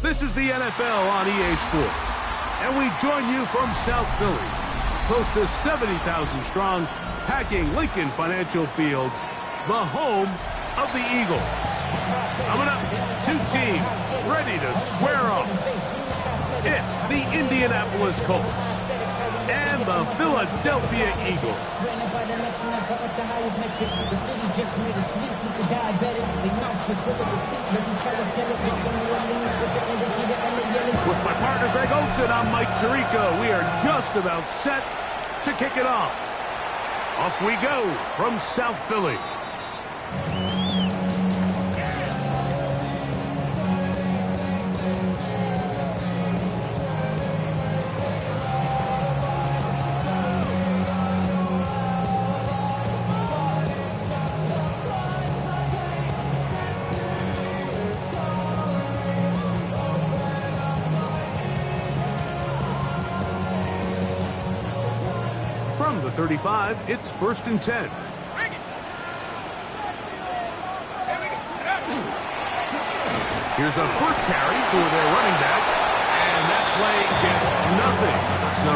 This is the NFL on EA Sports, and we join you from South Philly, close to 70,000 strong, packing Lincoln Financial Field, the home of the Eagles. Coming up, two teams ready to square off. It's the Indianapolis Colts and the Philadelphia Eagles. With my partner Greg Olson, I'm Mike Tirico. We are just about set to kick it off. Off we go from South Philly. From the 35, it's 1st and 10. Here's a first carry for their running back, and that play gets nothing. So,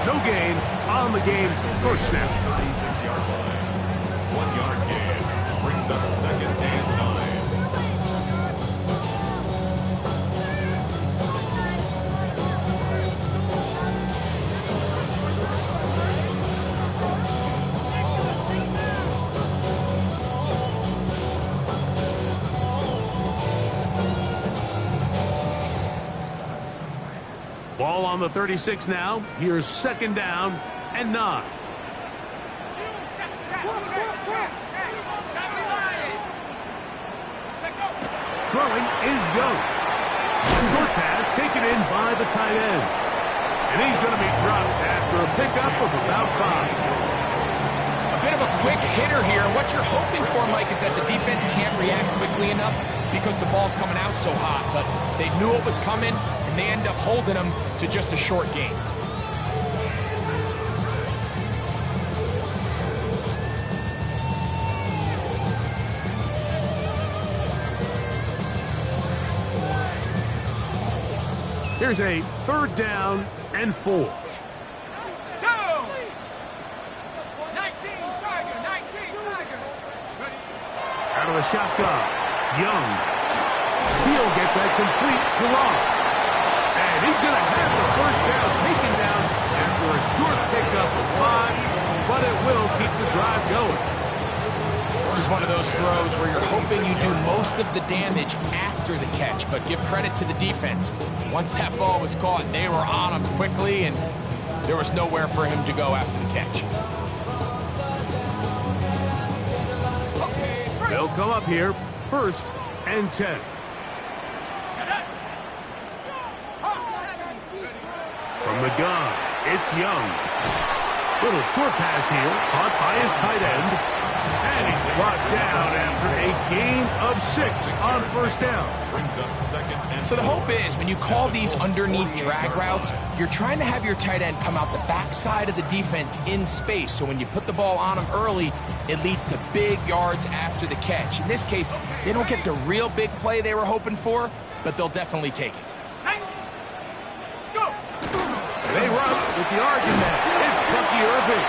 no gain on the game's first snap. 36-yard line. 1-yard gain. Brings up 2nd and 9. Ball on the 36 now. Here's 2nd down and 9. Throwing is Young. Short pass taken in by the tight end. And he's going to be dropped after a pickup of about 5. A bit of a quick hitter here. What you're hoping for, Mike, is that the defense can't react quickly enough because the ball's coming out so hot. But they knew it was coming, and they end up holding them to just a short gain. Here's a 3rd down and 4. Go! 19, Tiger, 19, Tiger. Out of the shotgun, Young. He'll get that complete to Ross. And he's going to have the first down taken down after a short pickup of 5, but it will keep the drive going. This is one of those throws where you're hoping you do most of the damage after the catch, but give credit to the defense. Once that ball was caught, they were on him quickly, and there was nowhere for him to go after the catch. They'll come up here, 1st and 10. From the gun, it's Young. Little short pass here, caught by his tight end. And he's brought down after a gain of 6 on 1st down. Brings up 2nd and So the hope is when you call these underneath drag routes, you're trying to have your tight end come out the backside of the defense in space. So when you put the ball on him early, it leads to big yards after the catch. In this case, they don't get the real big play they were hoping for, but they'll definitely take it. They run with the argument. It's Bucky Irving.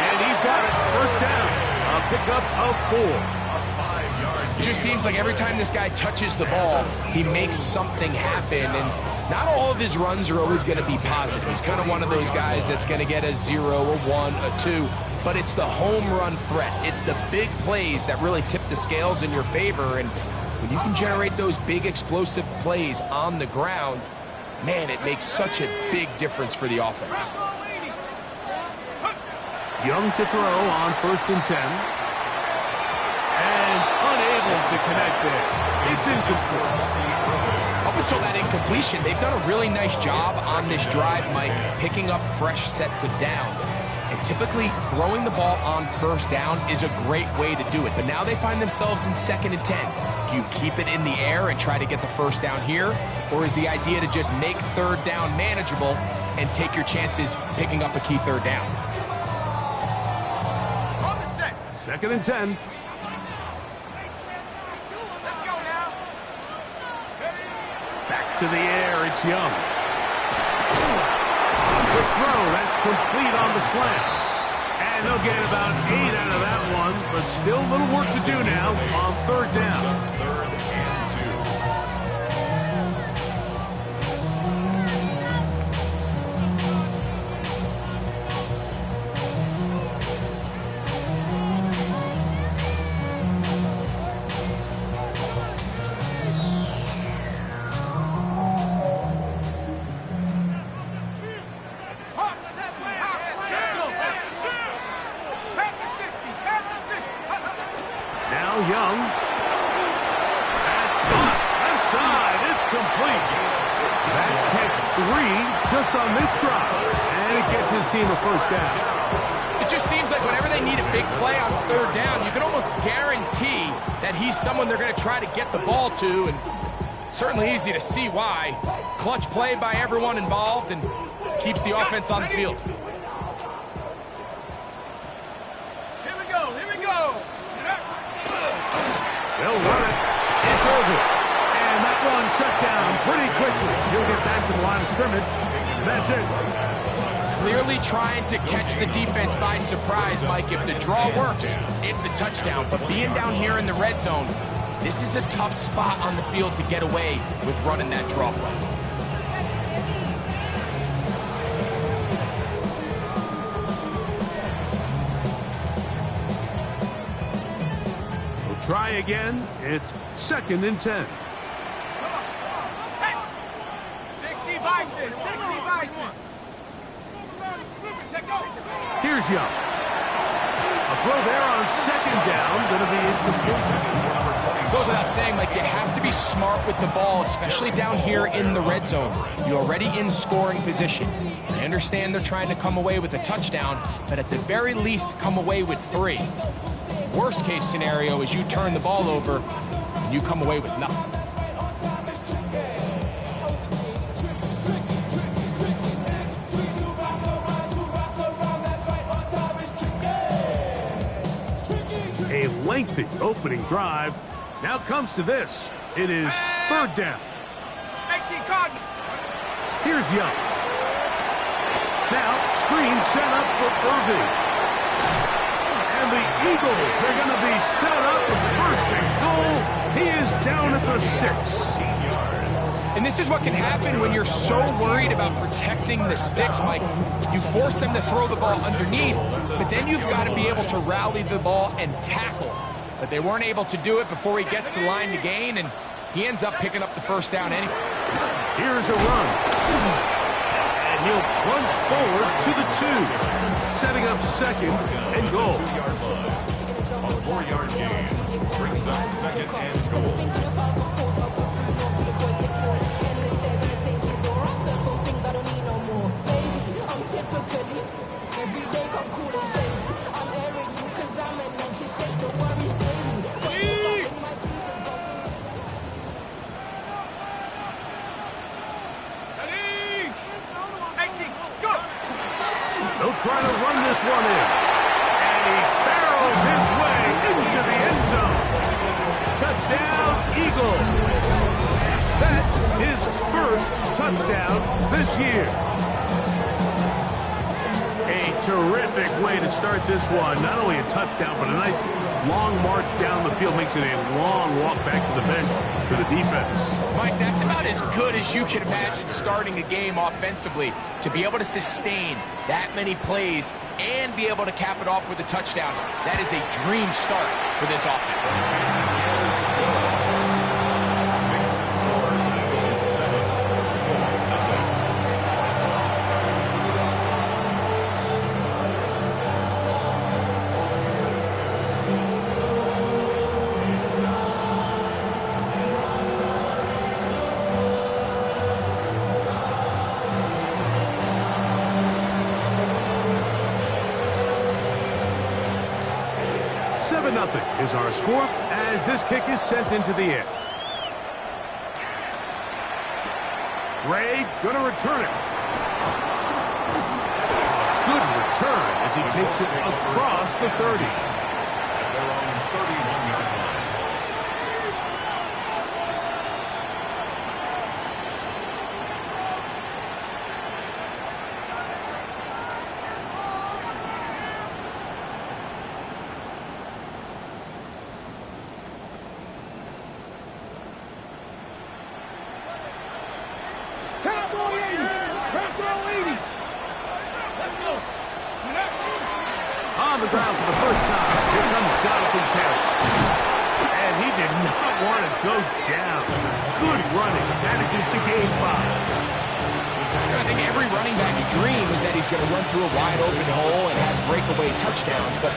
And he's got it, 1st down. A pickup of 4. It just seems like every time this guy touches the ball, he makes something happen. And not all of his runs are always going to be positive. He's kind of one of those guys that's going to get a 0, a 1, a 2. But it's the home run threat. It's the big plays that really tip the scales in your favor. And when you can generate those big explosive plays on the ground, man, it makes such a big difference for the offense. Young to throw on 1st and 10. And unable to connect there. It's incomplete. Up until that incompletion, they've done a really nice job on this drive, Mike, picking up fresh sets of downs. And typically, throwing the ball on 1st down is a great way to do it. But now they find themselves in 2nd and 10. Do you keep it in the air and try to get the 1st down here? Or is the idea to just make 3rd down manageable and take your chances picking up a key 3rd down? 2nd and 10. Let's go now. Back To the air, it's Young. Quick throw, that's complete on the slants. And they'll get about 8 out of that one, but still a little work to do now on third down. Third and 2. Now Young. That's caught. Left side. It's complete. That's catch 3 just on this drive. And it gets his team a first down. It just seems like whenever they need a big play on third down, you can almost guarantee that he's someone they're going to try to get the ball to, and certainly easy to see why. Clutch play by everyone involved and keeps the offense on the field. Here we go. They'll run it. It's over. And that one shut down pretty quickly. He'll get back to the line of scrimmage. That's it. Clearly trying to catch the defense by surprise, Mike. If the draw works, it's a touchdown. But being down here in the red zone, this is a tough spot on the field to get away with running that draw play. We'll try again. It's 2nd and 10. 60 Bison. 60 Bison. Here's Young. A throw there on 2nd down. Going to be incomplete. Goes without saying, like, you have to be smart with the ball, especially down here in the red zone. You're already in scoring position. I understand they're trying to come away with a touchdown, but at the very least, come away with 3. Worst case scenario is you turn the ball over and you come away with nothing. A lengthy opening drive. Now comes to this. It is 3rd down. 18 Cardinals. Here's Young. Now, screen set up for Irving. And the Eagles are going to be set up for 1st and goal. He is down at the 6. And this is what can happen when you're so worried about protecting the sticks, Mike. You force them to throw the ball underneath, but then you've got to be able to rally the ball and tackle. But they weren't able to do it before he gets the line to gain, and he ends up picking up the first down anyway. Here's a run. And he'll plunge forward to the 2, setting up 2nd and goal. A 4-yard gain brings up 2nd and goal. They'll try to run this one in. And he barrels his way into the end zone. Touchdown, Eagles. That's his first touchdown this year. A terrific way to start this one. Not only a touchdown, but a nice long march down the field. Makes it a long walk back to the bench for the defense. Mike, that's about as good as you can imagine starting a game offensively. To be able to sustain that many plays and be able to cap it off with a touchdown, that is a dream start for this offense. Nothing is our score as this kick is sent into the air. Ray going to return it. Good return as he takes it across the 30. At their own 31-yard on the ground for the first time. Here comes Jonathan Taylor. And he did not want to go down. Good running. Manages to gain 5. I think every running back's dream is that he's going to run through a wide open hole and have breakaway touchdowns, but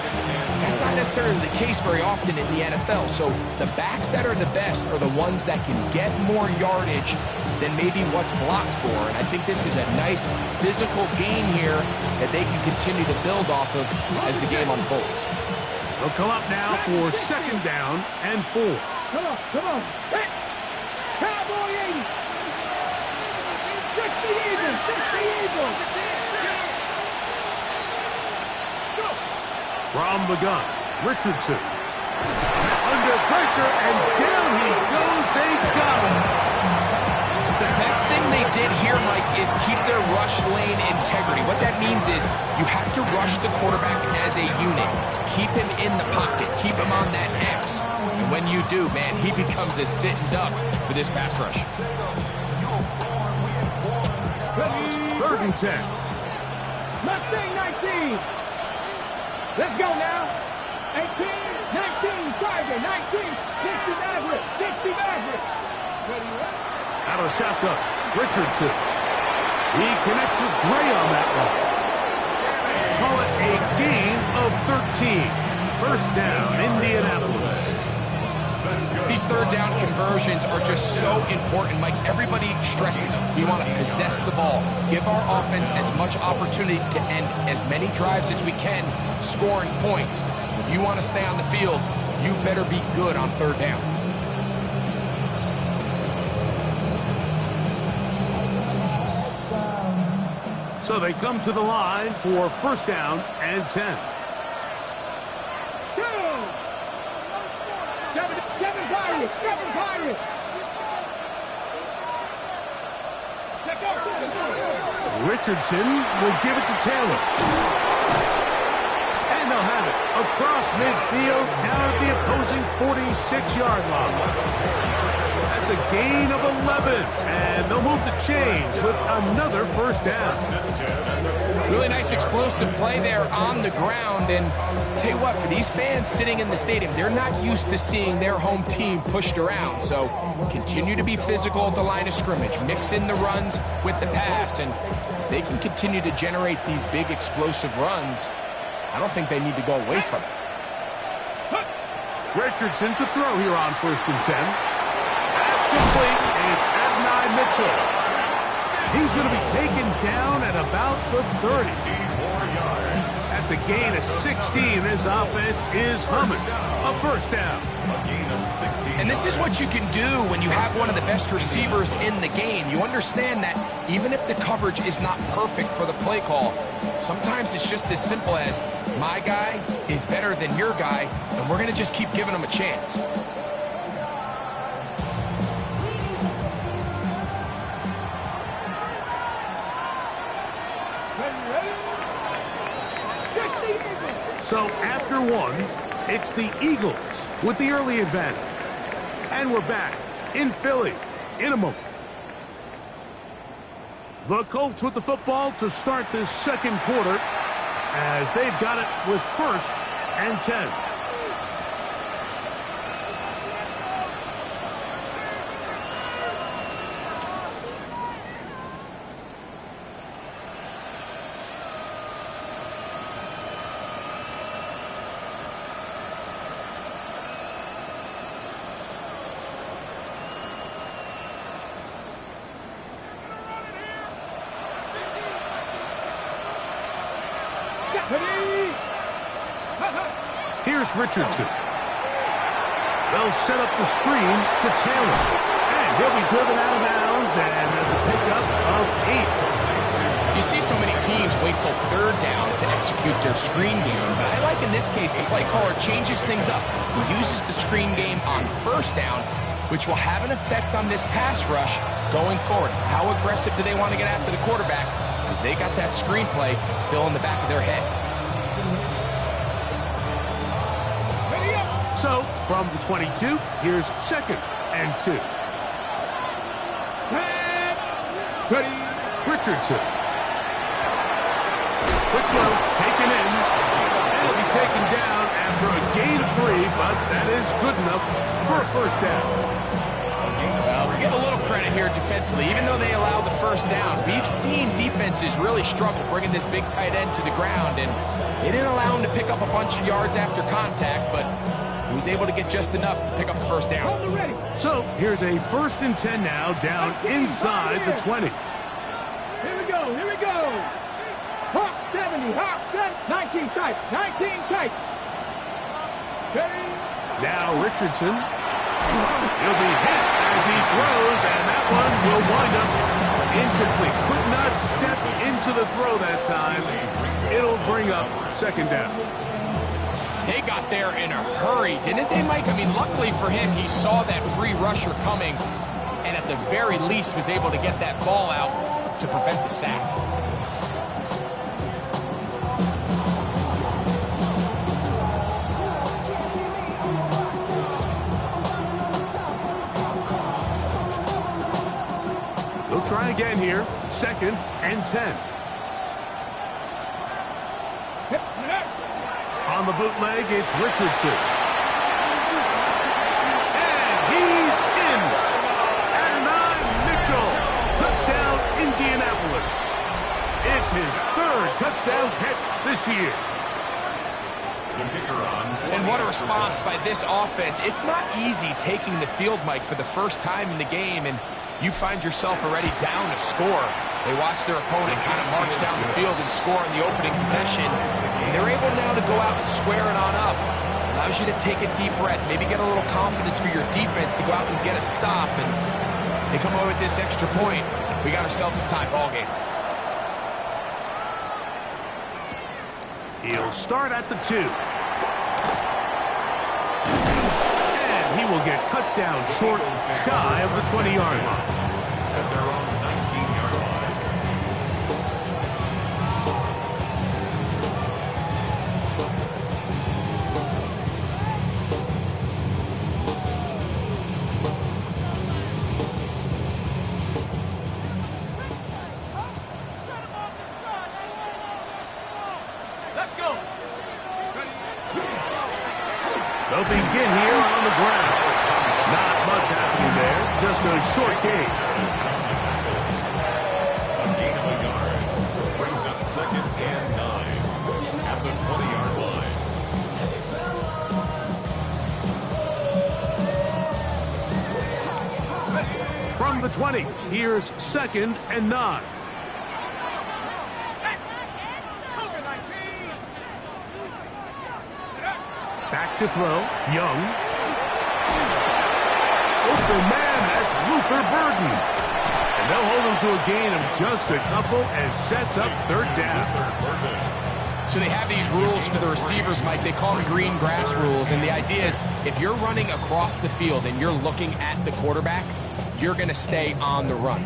that's not necessarily the case very often in the NFL. So the backs that are the best are the ones that can get more yardage than maybe what's blocked for. And I think this is a nice physical game here that they can continue to build off of as the game unfolds. They'll come up now for 2nd down and 4. Come on, come on. Hey! Cowboy 80. 60 Eagles, 60 Eagles. Go. From the gun, Richardson. Under pressure, and down he goes. They got him. The best thing they did here, Mike, is keep their rush lane integrity. What that means is you have to rush the quarterback as a unit. Keep him in the pocket. Keep him on that X. And when you do, man, he becomes a sitting duck for this pass rush. 3rd and 10. Mustang 19. Let's go now. 18, 19, Tiger, 19, 60 Maverick, 60 Maverick. Out of the shotgun, Richardson. He connects with Gray on that one. Call it a gain of 13. 1st down, Indianapolis. These 3rd down conversions are just so important, Mike. Everybody stresses we want to possess the ball, give our offense as much opportunity to end as many drives as we can, scoring points. So if you want to stay on the field, you better be good on 3rd down. So they come to the line for 1st down and 10. Kevin Pirates. Richardson will give it to Taylor. And they'll have it across midfield down at the opposing 46-yard line. That's a gain of 11. And they'll move the chains with another 1st down. Really nice explosive play there on the ground. And tell you what, for these fans sitting in the stadium, they're not used to seeing their home team pushed around. So continue to be physical at the line of scrimmage. Mix in the runs with the pass. And they can continue to generate these big explosive runs. I don't think they need to go away from it. Richardson to throw here on 1st and 10. That's complete, and it's Adonai Mitchell. He's going to be taken down at about the 30. That's a gain of 16. This offense is humming. A 1st down. And this is what you can do when you have one of the best receivers in the game. You understand that even if the coverage is not perfect for the play call, sometimes it's just as simple as my guy is better than your guy, and we're going to just keep giving him a chance. So after 1, it's the Eagles with the early advantage. And we're back in Philly in a moment. The Colts with the football to start this 2nd quarter as they've got it with 1st and 10. Here's Richardson. They'll set up the screen to Taylor. And he'll be driven out of bounds, and that's a pickup of 8. You see so many teams wait till 3rd down to execute their screen game, but I like in this case the play caller changes things up. He uses the screen game on 1st down, which will have an effect on this pass rush going forward. How aggressive do they want to get after the quarterback? Because they got that screenplay still in the back of their head. So, from the 22, here's 2nd and 2. Ready. Richardson. Quick throw, taken in. And it'll be but that is good enough for a first down. Well, we give a little credit here defensively. Even though they allowed the first down, we've seen defenses really struggle bringing this big tight end to the ground, and they didn't allow him to pick up a bunch of yards after contact, but he was able to get just enough to pick up the first down. So here's a 1st and 10 now, down inside the 20. Here we go, here we go. Hawk 70, Hawk 19 tight, 19 tight. Now Richardson. He'll be hit as he throws, and that one will wind up incomplete. Could not step into the throw that time. It'll bring up 2nd down. They got there in a hurry, didn't they, Mike? I mean, luckily for him, he saw that free rusher coming, and at the very least was able to get that ball out to prevent the sack. They'll try again here. 2nd and 10. On the bootleg, it's Richardson. And he's in. At 9, Mitchell. Touchdown, Indianapolis. It's his 3rd touchdown catch this year. And what a response by this offense. It's not easy taking the field, Mike, for the first time in the game, and you find yourself already down a score. They watch their opponent kind of march down the field and score in the opening possession, and they're able now to go out and square it on up. Allows you to take a deep breath, maybe get a little confidence for your defense to go out and get a stop, and they come away with this extra point. We got ourselves a tie ball game. He'll start at the 2. He will get cut down short, shy of the 20-yard line. At their own 19-yard line. Let's go. They'll begin here on the ground. Not much happening there, just a short gain. A gain of a yard. Brings up 2nd and 9. At the 20-yard line. From the 20, here's 2nd and 9. Back to throw, Young. Open man, that's Luther Burden. And they'll hold him to a gain of just a couple and sets up 3rd down. So they have these rules for the receivers, Mike. They call them green grass rules, and the idea is if you're running across the field and you're looking at the quarterback, you're going to stay on the run.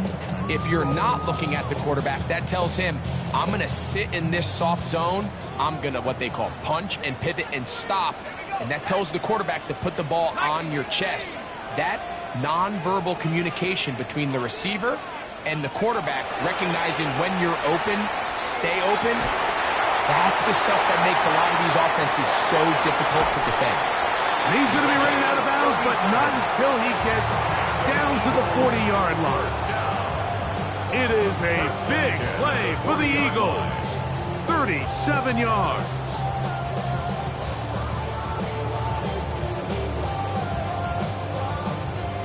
If you're not looking at the quarterback, that tells him, I'm going to sit in this soft zone. I'm going to what they call punch and pivot and stop. And that tells the quarterback to put the ball on your chest. That nonverbal communication between the receiver and the quarterback, recognizing when you're open, stay open, that's the stuff that makes a lot of these offenses so difficult to defend. And he's going to be running out of bounds, but not until he gets down to the 40-yard line. It is a big play for the Eagles. 37 yards.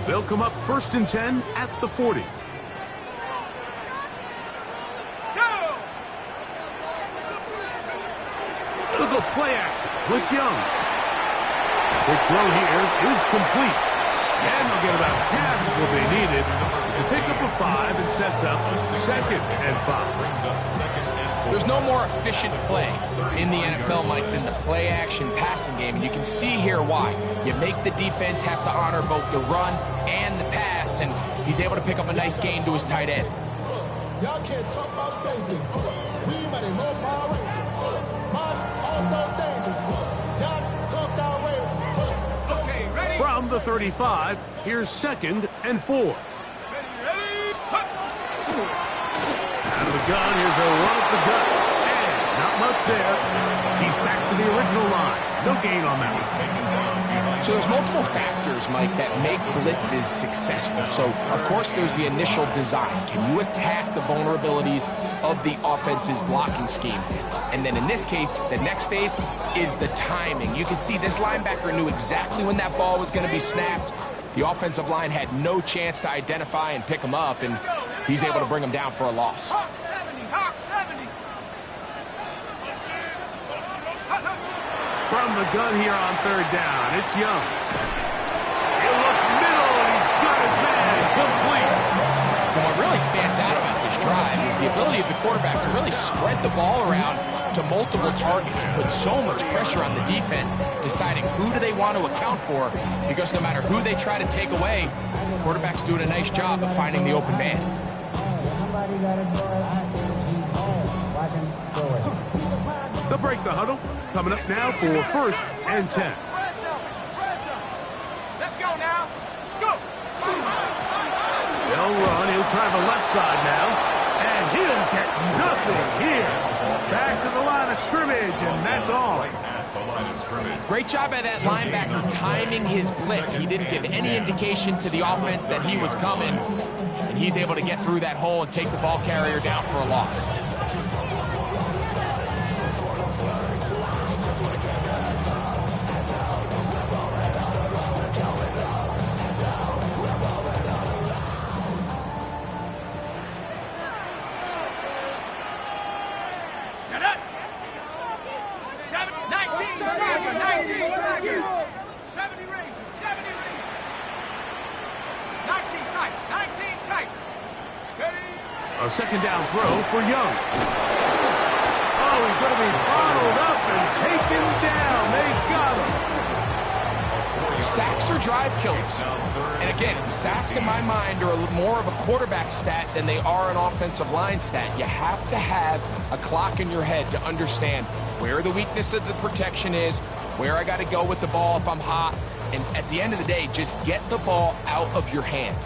They'll come up 1st and 10 at the 40. Look at play action with Young. Quick throw here is complete. And they'll get about half of what they needed to pick up a 5 and sets up 2nd and 5. There's no more efficient play in the NFL, Mike, than the play-action passing game. And you can see here why. You make the defense have to honor both the run and the pass, and he's able to pick up a nice gain to his tight end. Y'all can't talk about spacing. We might more power. Also dangerous. Y'all talk that way. Okay, ready? From the 35, here's 2nd and 4. Out of the gun, here's a run up the gut. And not much there. He's back to the original line. No gain on that one. Taken down behind. So there's multiple factors, Mike, that make blitzes successful. So, of course, there's the initial design. Can you attack the vulnerabilities of the offense's blocking scheme? And then in this case, the next phase is the timing. You can see this linebacker knew exactly when that ball was going to be snapped. The offensive line had no chance to identify and pick him up, and he's able to bring him down for a loss. Hawk 70, Hawk 70. From the gun here on third down, it's Young. He'll look middle, and he's got his man complete. And what really stands out about this drive is the ability of the quarterback to really spread the ball around to multiple targets, put so much pressure on the defense, deciding who do they want to account for, because no matter who they try to take away, the quarterback's doing a nice job of finding the open man. They'll break the huddle. Coming up now for 1st and 10. Let's go now. Let's go. They'll run. He'll try the left side now. And he'll get nothing here. Back to the line of scrimmage, and that's all. At the line of scrimmage. Great job by that linebacker timing his blitz. He didn't give any indication to the offense that he was coming, and he's able to get through that hole and take the ball carrier down for a loss. Shut up. 19 Tiger, 19 Tiger. 70 Rangers, 70 Rangers. 19 Tiger, 19 Tiger. Steady. A second down throw for Young. Oh, he's going to be bottled up and taken down. They got him. Sacks are drive killers. And again, sacks in my mind are more of a quarterback stat than they are an offensive line stat. You have to have a clock in your head to understand where the weakness of the protection is, where I got to go with the ball if I'm hot, and at the end of the day, just get the ball out of your hand.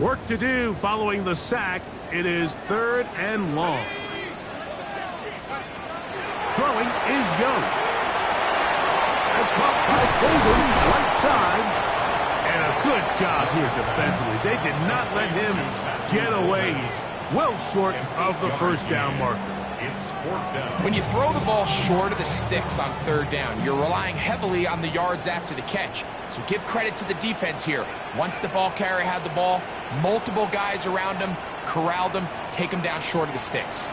Work to do following the sack. It is 3rd and long. Throwing is Young. That's caught by Golden, right side. And a good job here defensively. They did not let him get away. He's well short of the first down marker. It's 4th down. When you throw the ball short of the sticks on 3rd down, you're relying heavily on the yards after the catch. So give credit to the defense here. Once the ball carrier had the ball, multiple guys around him, corralled him, take him down short of the sticks.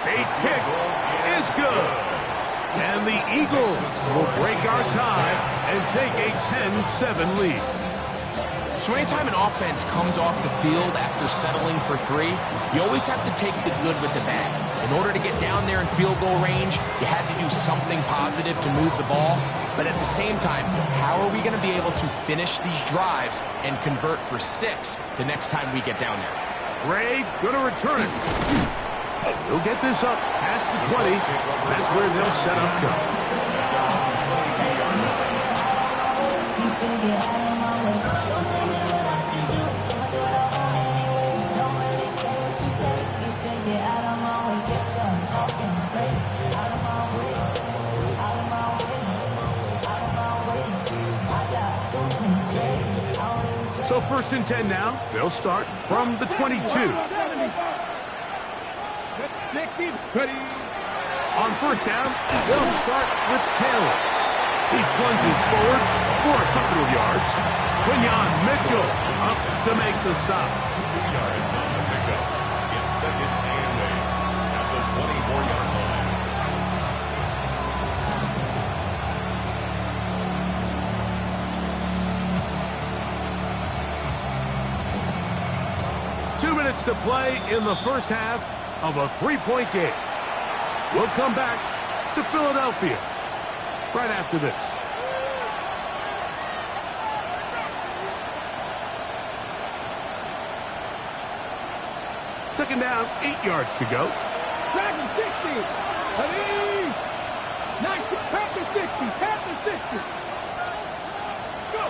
Bates' kick is good. And the Eagles will break our tie and take a 10-7 lead. So anytime an offense comes off the field after settling for 3, you always have to take the good with the bad. In order to get down there in field goal range, you had to do something positive to move the ball. But at the same time, how are we going to be able to finish these drives and convert for 6 the next time we get down there? Ray going to return it. He'll get this up past the 20. That's where they'll set up shop. So 1st and 10 now. They'll start from the 22. On 1st down, they'll start with Taylor. He plunges forward for a couple of yards. Quinyon Mitchell up to make the stop. 2 yards on the pickup. It's 2nd and 8 at the 24-yard line. Two minutes to play in the first half of a 3-point game. We'll come back to Philadelphia right after this. Second down, 8 yards to go. Dragon 60. Ready? 90, tap to 60, tap to 60. Go.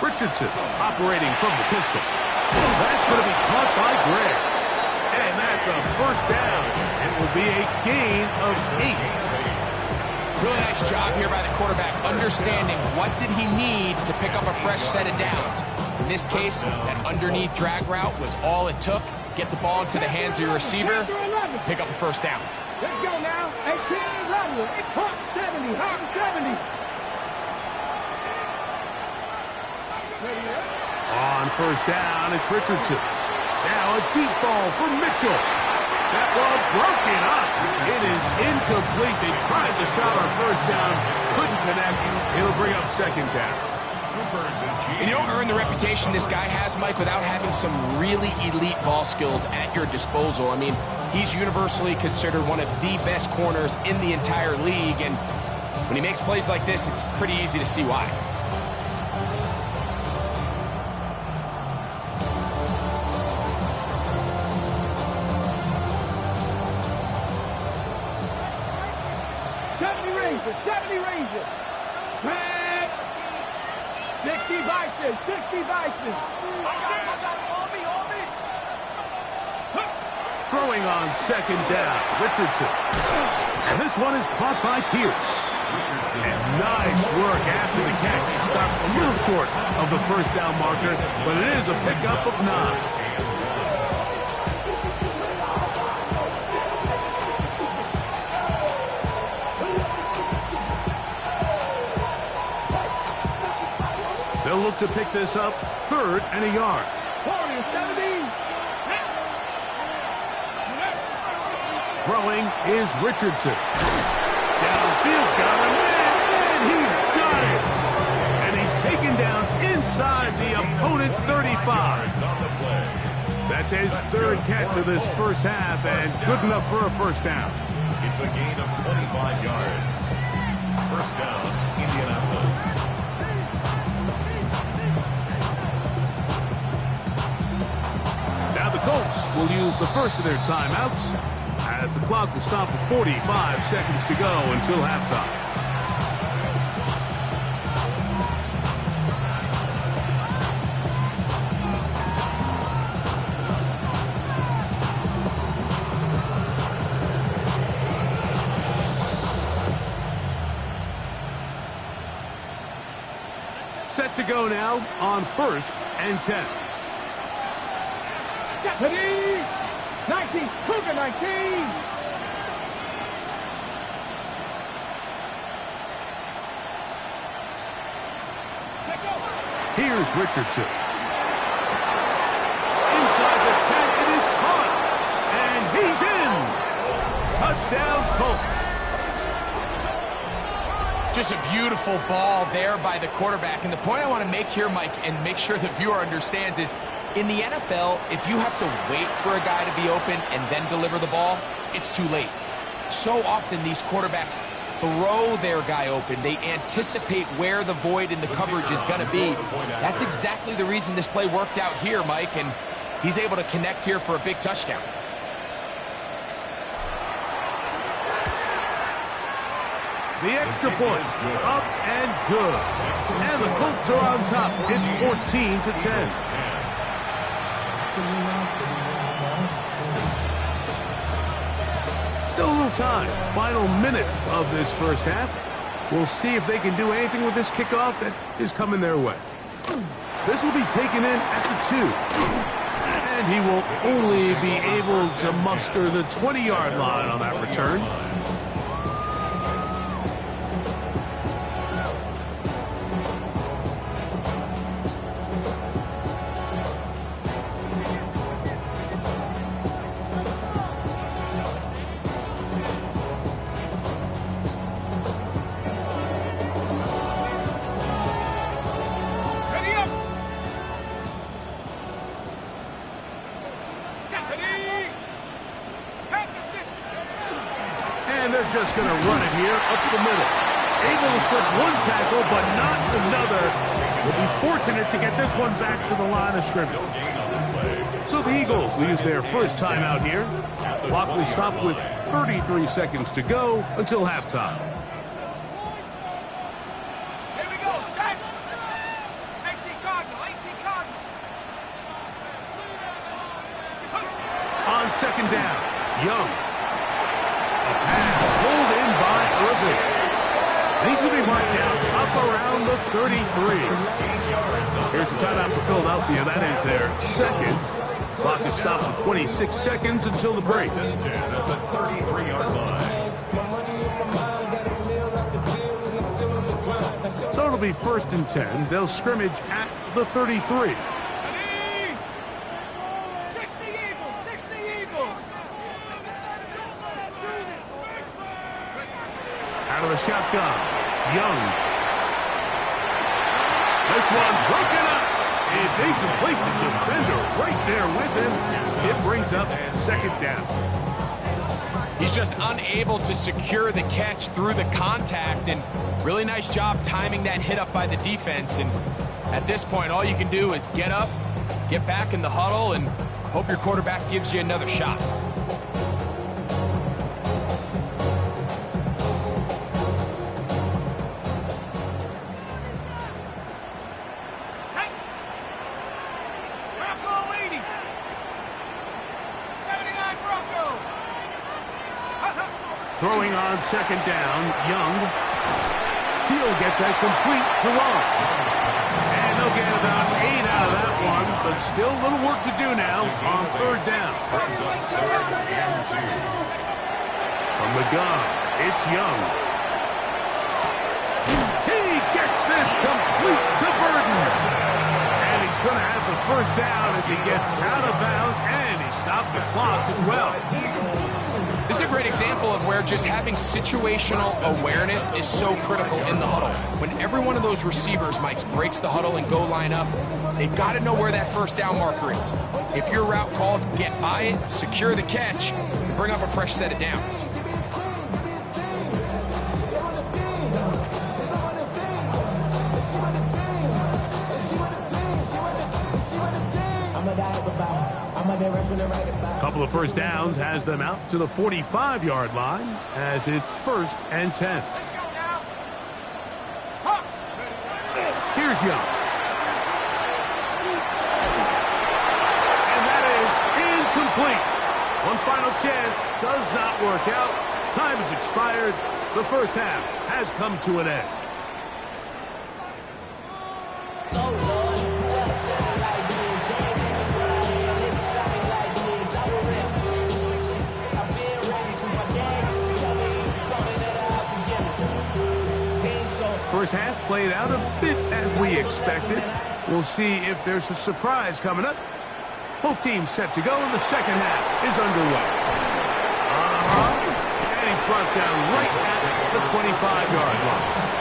Richardson operating from the pistol. That's going to be caught by Gray. And that's a first down. It will be a gain of 8. Really nice job here by the quarterback, understanding what did he need to pick up a fresh set of downs. In this case, that underneath drag route was all it took. Get the ball into the hands of your receiver, pick up a first down. Let's go now. 18-11. It's hot 70. Hot 70. On first down, it's Richardson. Now a deep ball for Mitchell. That ball broken up. It is incomplete. They tried the shot on first down, couldn't connect. It'll bring up second down. And you don't earn the reputation this guy has, Mike, without having some really elite ball skills at your disposal. I mean, he's universally considered one of the best corners in the entire league, and when he makes plays like this, it's pretty easy to see why. Back. 60 Bison. 60 Bison. Throwing on second down, Richardson. And this one is caught by Pierce. And nice work after the catch. He stops a little short of the first down marker, but it is a pickup of 9. They'll look to pick this up, 3rd and a yard. 40, 70. Throwing is Richardson. Downfield, got him, and he's got it. And he's taken down inside the opponent's 35. That's his 3rd catch of this first half, and good enough for a first down. It's a gain of 25 yards. First down, Indianapolis. Now the Colts will use the first of their timeouts as the clock will stop at 45 seconds to go until halftime. Set to go now on 1st and 10. Ready? 19. Cougar 19. Here's Richardson. Inside the 10, it is caught. And he's in. Touchdown, Colts. Just a beautiful ball there by the quarterback. And the point I want to make here, Mike, and make sure the viewer understands is, in the NFL, if you have to wait for a guy to be open and then deliver the ball, it's too late. So often these quarterbacks throw their guy open. They anticipate where the void in the coverage is going to be. That's exactly the reason this play worked out here, Mike, and he's able to connect here for a big touchdown. The extra point, up and good. And the Colts are on top. It's 14-10. Still a little time. Final minute of this first half. We'll see if they can do anything with this kickoff that is coming their way. This will be taken in at the 2. And he will only be able to muster the 20-yard line on that return. And they're just going to run it here up the middle. Able to slip one tackle, but not another. Will be fortunate to get this one back to the line of scrimmage. So the Eagles will use their first timeout here. Clock will stop with 33 seconds to go until halftime. Here we go, set. 18 Cardinal, 18 Cardinal. On second down, Young. A pass pulled in by Irving. And he's going to be marked down up around the 33. Here's the timeout for Philadelphia. That is their second. Clock is stopped at 26 seconds until the break. At the 33-yard line. So it'll be 1st and 10. They'll scrimmage at the 33. 60 Eagles, 60 Eagles. Out of the shotgun, Young. This one broken up. It's incomplete. The defender right there with him. It brings up 2nd down. He's just unable to secure the catch through the contact, and really nice job timing that hit up by the defense. And at this point, all you can do is get up, get back in the huddle, and hope your quarterback gives you another shot. Bronco 80. 79 Bronco. Throwing on 2nd down, Young. He'll get that complete to Ross. And they'll get about 8 out of that one, but still a little work to do now on 3rd down. From the gun, it's Young. He gets this complete to Burton. And he's going to have the 1st down as he gets out of bounds, and he stopped the clock as well. This is a great example of where just having situational awareness is so critical in the huddle. When every one of those receivers, Mike, breaks the huddle and go line up, they've got to know where that 1st down marker is. If your route calls, get by it, secure the catch, and bring up a fresh set of downs. Couple of 1st downs has them out to the 45-yard line as it's 1st and 10. Let's go now. Hawks. Here's Young. And that is incomplete. One final chance does not work out. Time has expired. The 1st half has come to an end. First half played out a bit as we expected. We'll see if there's a surprise coming up. Both teams set to go, and the 2nd half is underway. And he's brought down right at the 25-yard line.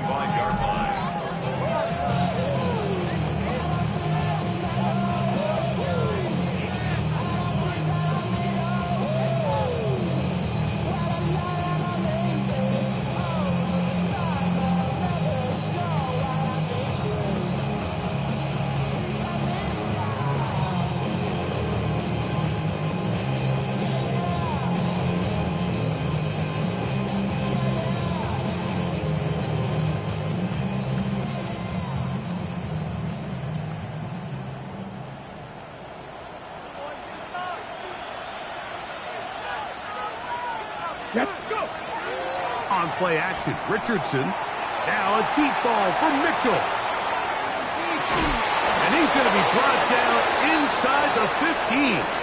5-yard line. Let's go. On play action, Richardson. Now a deep ball for Mitchell. And he's going to be brought down inside the 15.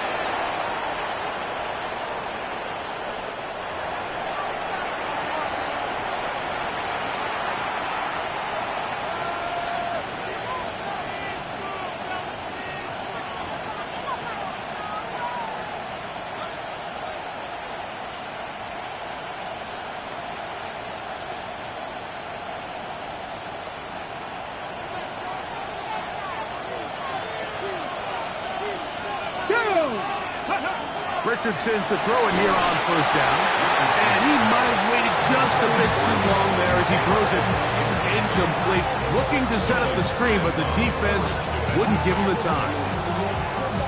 Richardson to throw it here on first down. And he might have waited just a bit too long there as he throws it incomplete. Looking to set up the screen, but the defense wouldn't give him the time.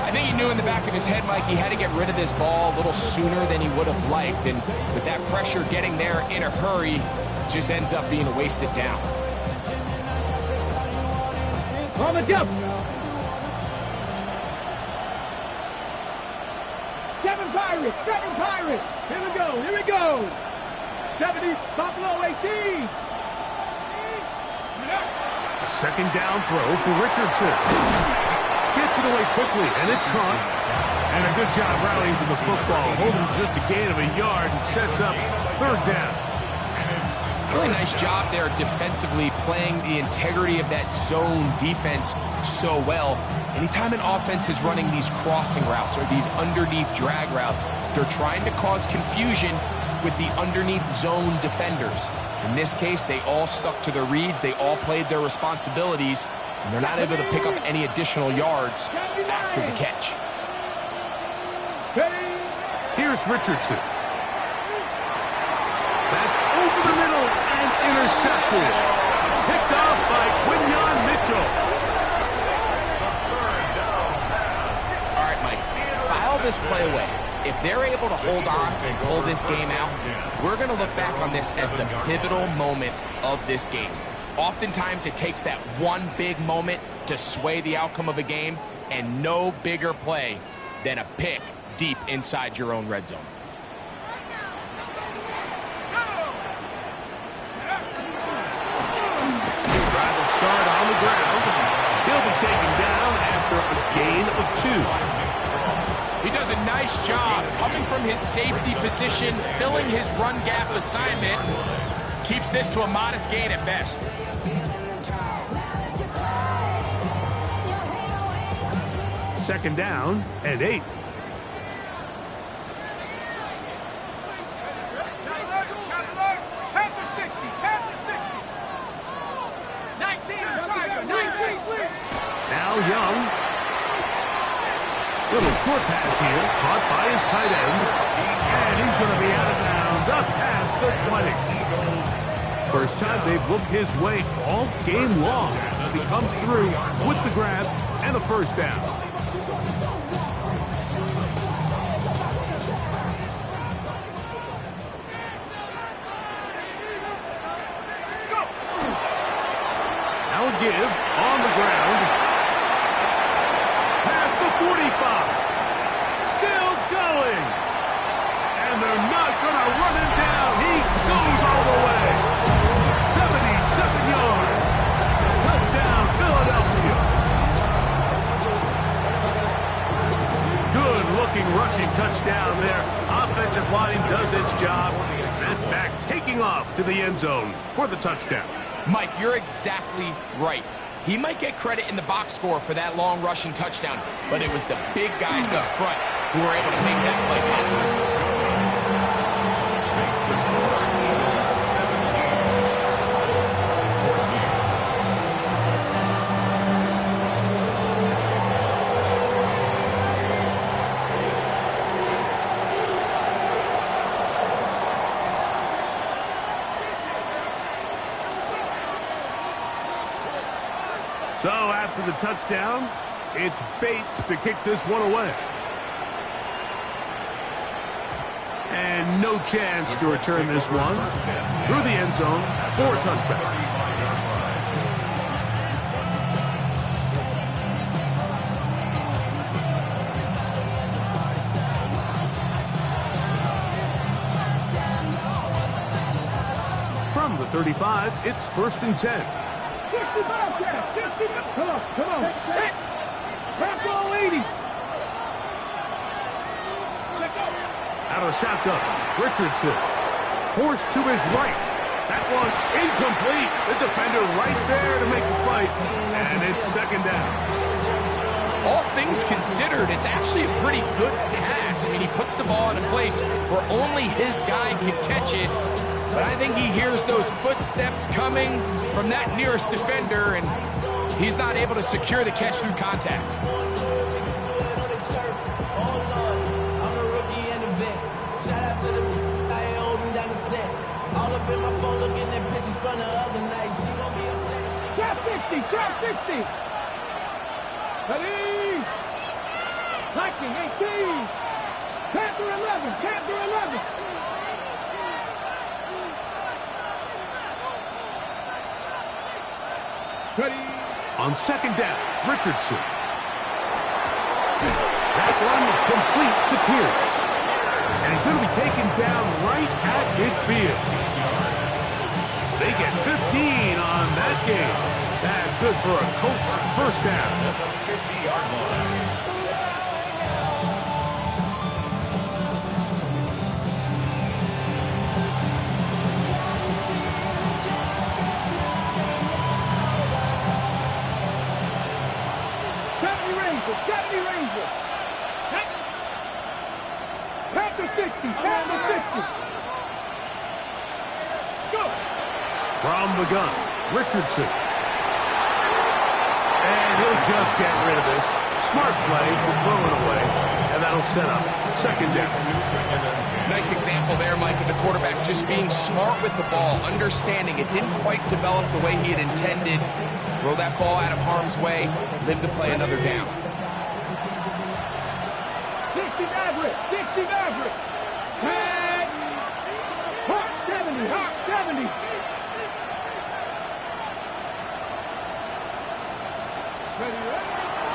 I think he knew in the back of his head, Mike, he had to get rid of this ball a little sooner than he would have liked. And with that pressure getting there in a hurry, just ends up being a wasted down. On the jump. Seven Pirates. Here we go. Here we go. 70, Buffalo 18. A second down throw for Richardson. Gets it away quickly, and it's caught. And a good job rallying to the football, holding just a gain of a yard and sets up third down. Really nice job there defensively, playing the integrity of that zone defense so well. Anytime an offense is running these crossing routes or these underneath drag routes, they're trying to cause confusion with the underneath zone defenders. In this case, they all stuck to their reads, they all played their responsibilities, and they're not able to pick up any additional yards after the catch. Here's Richardson. That's over the middle and intercepted. Picked off by Quinyon Mitchell. All right, Mike, file this play away. If they're able to hold on and pull this game out, we're going to look back on this as the pivotal moment of this game. Oftentimes, it takes that one big moment to sway the outcome of a game, and no bigger play than a pick deep inside your own red zone. Drive will start on the ground. He'll be taken down after a gain of 2. He does a nice job coming from his safety position, filling his run gap assignment. Keeps this to a modest gain at best. Second down and 8. Now Young. Little short pass here, caught by his tight end. And he's going to be out of bounds, up past the 20. First time they've looked his way all game long. He comes through with the grab and a first down. Now a give on the ground. Past the 45. Still going. And they're not going to run him down. He goes all the way. 77 yards. Touchdown, Philadelphia. Good-looking rushing touchdown there. Offensive line does its job. And back taking off to the end zone for the touchdown. Mike, you're exactly right. He might get credit in the box score for that long rushing touchdown, but it was the big guys up front who were able to make that play possible. Makes the score 17. So after the touchdown, it's Bates to kick this one away. And no chance to return this one through the end zone for a touchback. From the 35, it's 1st and 10. 65, Jeff. 65. Come on. Hit. Back ball 80. Out of the shotgun, Richardson forced to his right. That was incomplete. The defender right there to make the fight, and it's 2nd down. All things considered, it's actually a pretty good pass. I mean, he puts the ball in a place where only his guy can catch it. But I think he hears those footsteps coming from that nearest defender, and he's not able to secure the catch through contact. Drop 60. Ready. 19, 18. Panther 11. Ready. On 2nd down, Richardson. That one complete to Pierce. And he's going to be taken down right at midfield. They get 15 on that game. That's good for a Colts 1st down. At the 50-yard line. Got me Ranger. Panther 60. Let's go. From the gun, Richardson. And he'll just get rid of this. Smart play to throw it away. And that'll set up 2nd down. Nice example there, Mike, of the quarterback just being smart with the ball, understanding it didn't quite develop the way he had intended. Throw that ball out of harm's way, live to play another down. 60 Maverick. Hawk 70.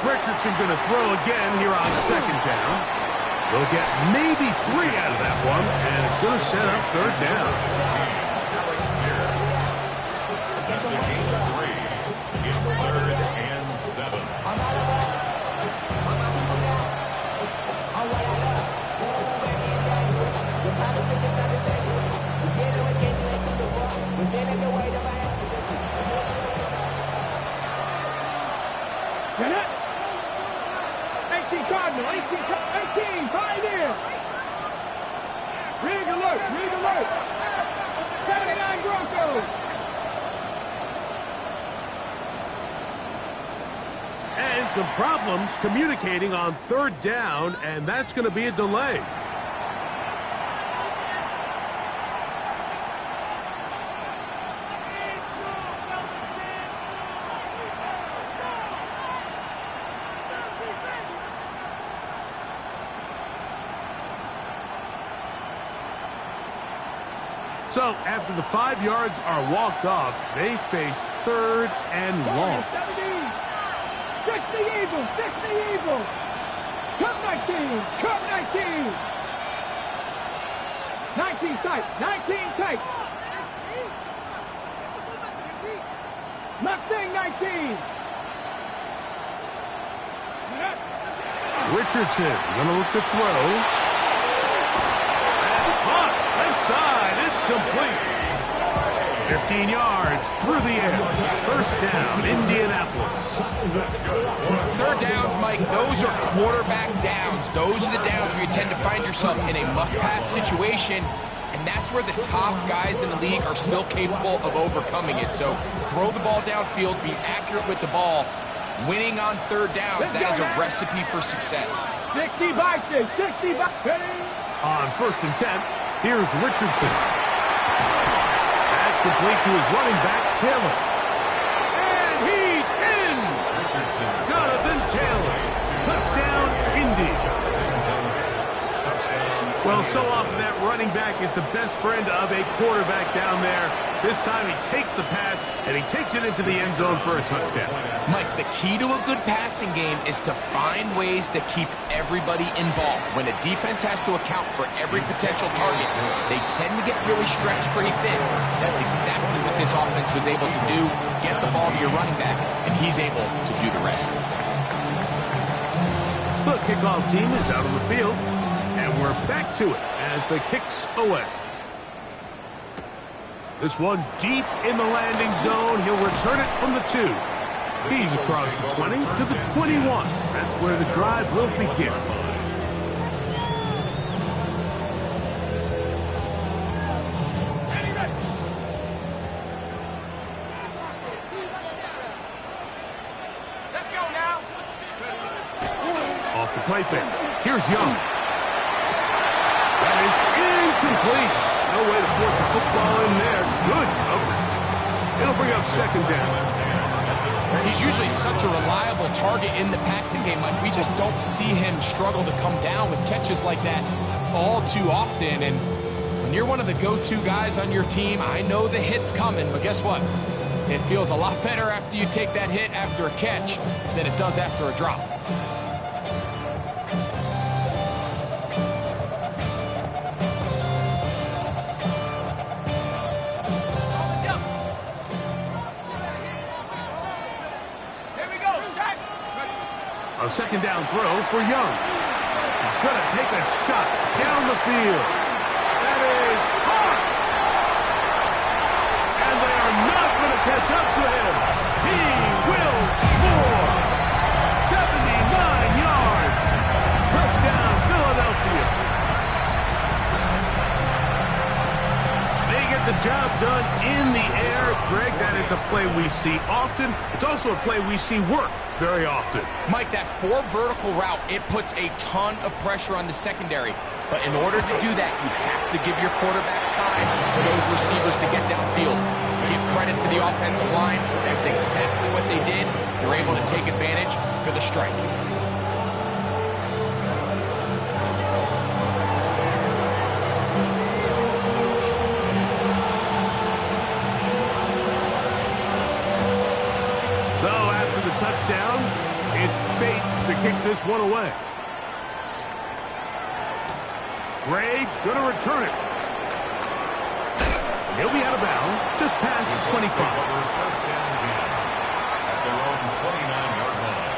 Richardson going to throw again here on 2nd down. They'll get maybe 3 out of that one, and it's going to set up 3rd down. That's a gain of 3. It's 3rd and 7. Get it. 18 Cardinal. 18. Pioneer. Rig alert. 79 Broncos. And some problems communicating on 3rd down, and that's going to be a delay. So after the 5 yards are walked off, they face 3rd and long. 60 Eagles. Cut 19. 19 tight. Mustang 19. Richardson going to look to throw. That's caught. Left side. It's complete. 15 yards through the air. 1st down, Indianapolis. 3rd downs, Mike, those are quarterback downs. Those are the downs where you tend to find yourself in a must-pass situation, and that's where the top guys in the league are still capable of overcoming it. So throw the ball downfield, be accurate with the ball. Winning on 3rd downs, that is a recipe for success. 60 Vikings. On 1st and 10, here's Richardson. That's complete to his running back, Taylor. And he's in! Jonathan Taylor. Touchdown, Indy. Well, so often that running back is the best friend of a quarterback down there. This time he takes the pass, and he takes it into the end zone for a touchdown. Mike, the key to a good passing game is to find ways to keep everybody involved. When a defense has to account for every potential target, they tend to get really stretched pretty thin. That's exactly what this offense was able to do. Get the ball to your running back, and he's able to do the rest. The kickoff team is out on the field, and we're back to it as the kick's away. This one deep in the landing zone. He'll return it from the 2. He's across the 20 to the 21. That's where the drive will begin. Let's go now. Off the play fake. Here's Young. That is incomplete. No way to force a football in there. Good coverage. It'll bring up second down. He's usually such a reliable target in the passing game. Like, we just don't see him struggle to come down with catches like that all too often. And when you're one of the go-to guys on your team, I know the hit's coming, but guess what? It feels a lot better after you take that hit after a catch than it does after a drop. A second down throw for Young. He's going to take a shot down the field. That is hard. And they are not going to catch up to him. He will score. 79 yards. Touchdown, Philadelphia. They get the job done in the air. Greg, that is a play we see often. It's also a play we see work very often. Mike, that 4 vertical route, it puts a ton of pressure on the secondary. But in order to do that, you have to give your quarterback time for those receivers to get downfield. Give credit to the offensive line. That's exactly what they did. They're able to take advantage for the strike. Touchdown. It's Bates to kick this one away. Gray going to return it. He'll be out of bounds just past the 25. First down 10 at their own 29-yard line.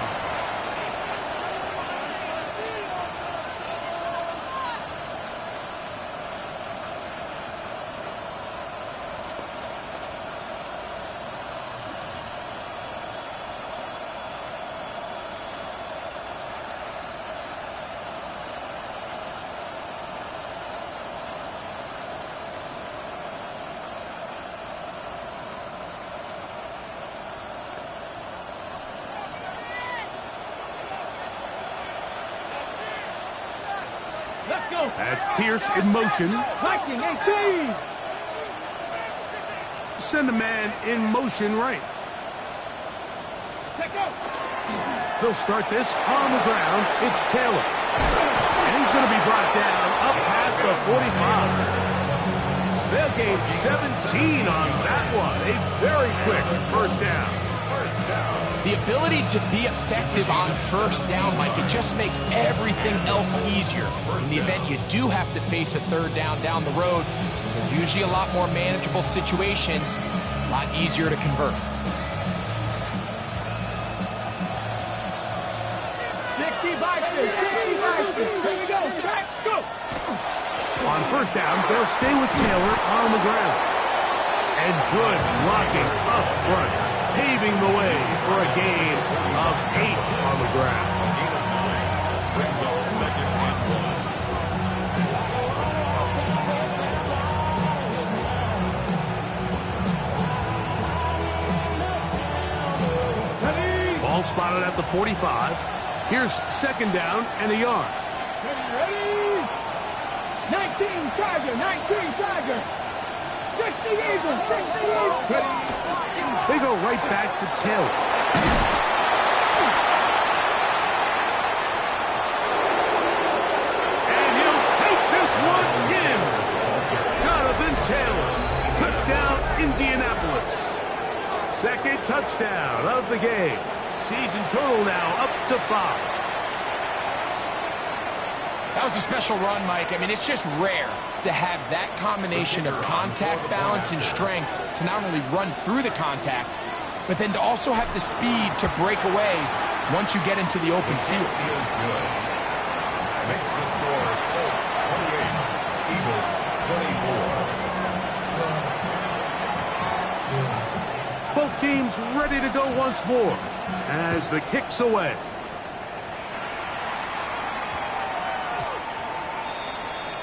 Let's go. That's Pierce in motion. Viking 18. Send a man in motion right. Pick up. They'll start this on the ground. It's Taylor. And he's going to be brought down up past the 45. They'll gain 17 on that one. A very quick first down. The ability to be effective on first down, Mike, it just makes everything else easier. In the event you do have to face a third down the road, they're usually a lot more manageable situations, a lot easier to convert. 60 Vikings. 60 Vikings. Here we go. Let's go. On first down, they'll stay with Taylor on the ground. And good blocking up front, paving the way for a gain of 8 on the ground. Gain of 9 brings up second and 1. Ball spotted at the 45. Here's second down and a yard. Ready? 19 Tiger. 19 Tiger. 60 Eagles. 60 Eagles. They go right back to Taylor. touchdown of the game. Season total now up to 5. That was a special run, Mike. I mean, it's just rare to have that combination of contact balance and strength to not only run through the contact, but then to also have the speed to break away once you get into the open field. He is good. Makes the score Colts 28, Eagles 24. Both teams ready to go once more as the kick's away.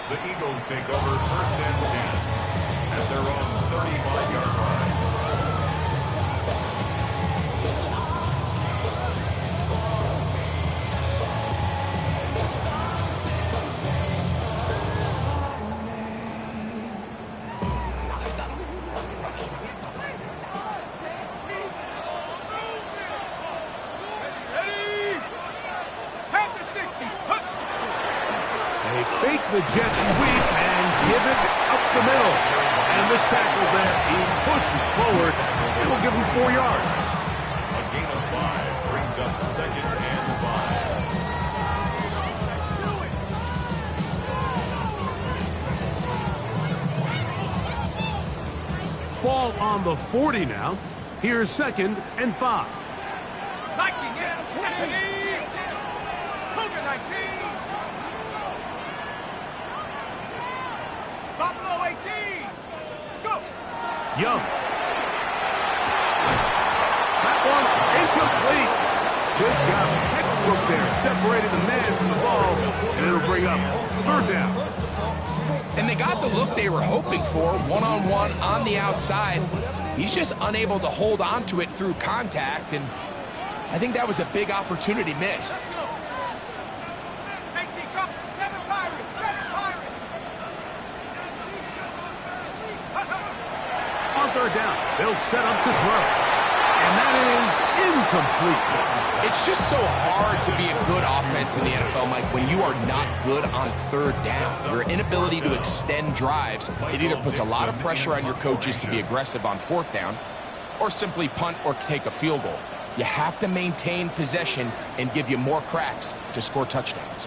The Eagles take over first and 10 at their own 35-yard line. Fake the jet sweep and give it up the middle. And this tackle there, he pushes forward. It'll give him 4 yards. A gain of 5 brings up second and 5. Ball on the 40 now. Here's second and 5. Young. That one incomplete. Good job. Textbook there. Separated the man from the ball. And it'll bring up third down. And they got the look they were hoping for, one-on-one on the outside. He's just unable to hold on to it through contact, and I think that was a big opportunity missed. Third down. They'll set up to throw. And that is incomplete. It's just so hard to be a good offense in the NFL, Mike, when you are not good on third down. Your inability to extend drives, it either puts a lot of pressure on your coaches to be aggressive on fourth down or simply punt or take a field goal. You have to maintain possession and give you more cracks to score touchdowns.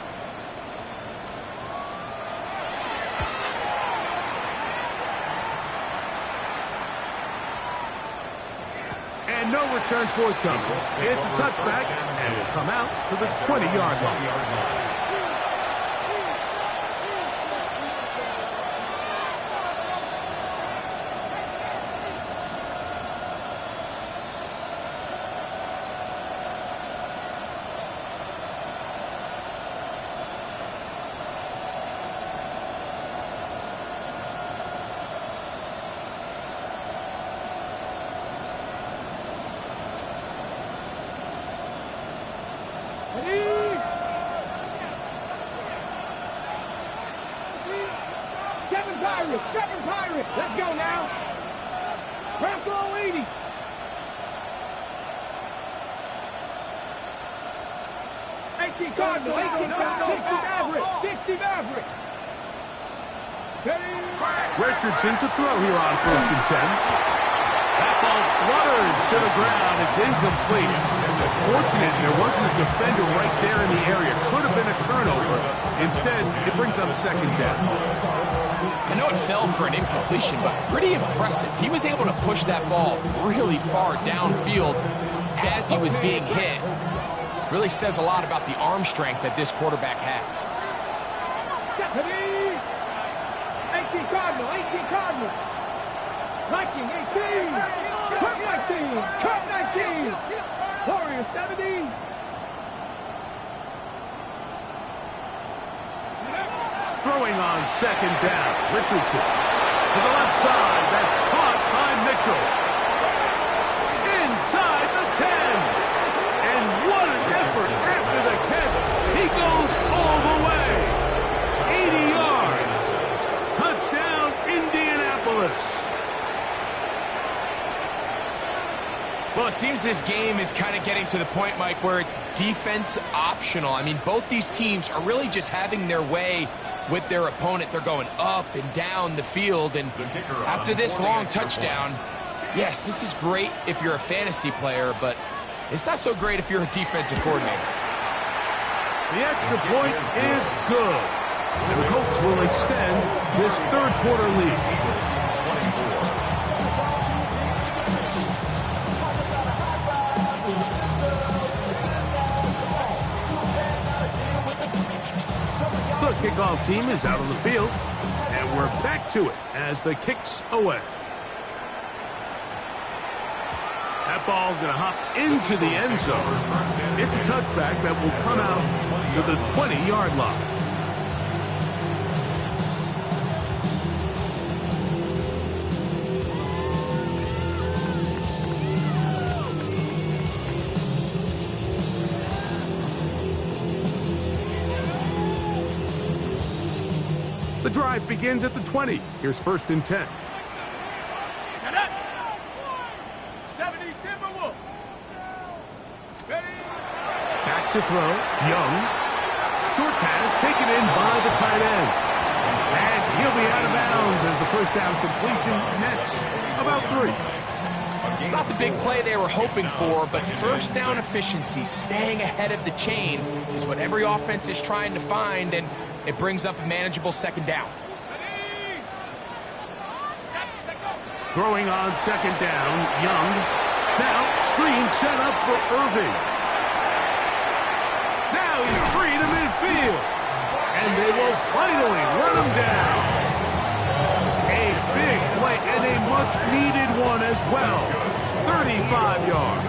And no return forthcoming. It's a touchback, and will come out to the 20-yard line. Seven Pirates. Let's go now. Bronco 80. Cardinal, 18 Cardinal, 60 Maverick. Richardson to throw here on first and 10. That ball flutters to the ground. It's incomplete. Fortunate there wasn't a defender right there in the area. Could have been a turnover. Instead, it brings up second down. I know it fell for an incompletion, but pretty impressive. He was able to push that ball really far downfield as he was being hit. Really says a lot about the arm strength that this quarterback has. 18 Cardinal, 18 Cardinal. Viking 18. Kurt 19. Kurt 19. Warrior 70. Throwing on second down. Richardson to the left side. That's caught by Mitchell. Inside the 10. And what an effort after the catch. He goes all the way. 80 yards. Touchdown, Indianapolis. Well, it seems this game is kind of getting to the point, Mike, where it's defense optional. I mean, both these teams are really just having their way with their opponent. They're going up and down the field, and after this long touchdown, Yes, this is great if you're a fantasy player, but it's not so great if you're a defensive coordinator. The extra point is good. And the Colts will extend this third quarter lead. The kickoff team is out on the field, and we're back to it as the kick's away. That ball going to hop into the end zone. It's a touchback that will come out to the 20-yard line. The drive begins at the 20. Here's 1st and 10. Back to throw. Young. Short pass taken in by the tight end. And he'll be out of bounds as the first down completion nets about 3. It's not the big play they were hoping for, but first down efficiency, staying ahead of the chains, is what every offense is trying to find, and it brings up a manageable 2nd down. Throwing on 2nd down, Young. Now, screen set up for Irving. Now he's free to midfield. And they will finally run him down. A big play and a much-needed one as well. 35 yards.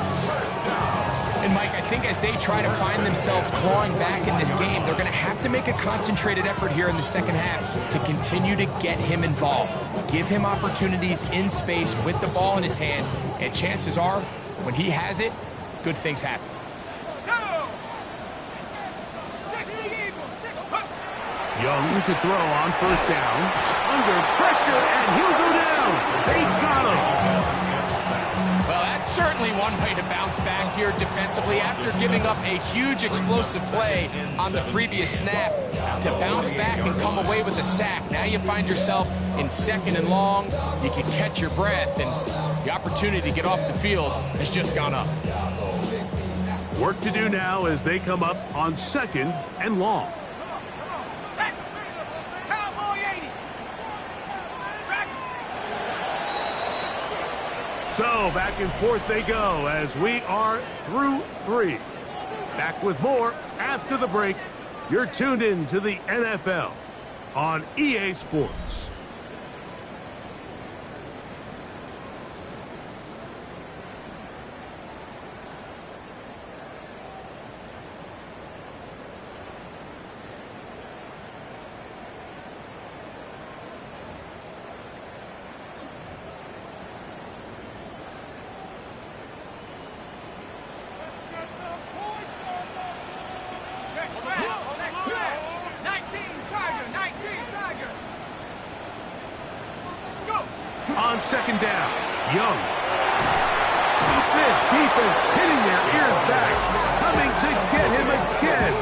And, Mike, I think as they try to find themselves clawing back in this game, they're going to have to make a concentrated effort here in the second half to continue to get him involved. Give him opportunities in space with the ball in his hand, and chances are, when he has it, good things happen. Young to throw on 1st down. Under pressure, and he'll go down. They got him. Well, that's certainly one way to bounce back here defensively after giving up a huge explosive play on the previous snap. To bounce back and come away with a sack. Now you find yourself in 2nd and long. You can catch your breath, and the opportunity to get off the field has just gone up. Work to do now as they come up on 2nd and long. So back and forth they go as we are through 3. Back with more after the break. You're tuned in to the NFL on EA Sports. On 2nd down, Young. This defense hitting their ears back, coming to get him again.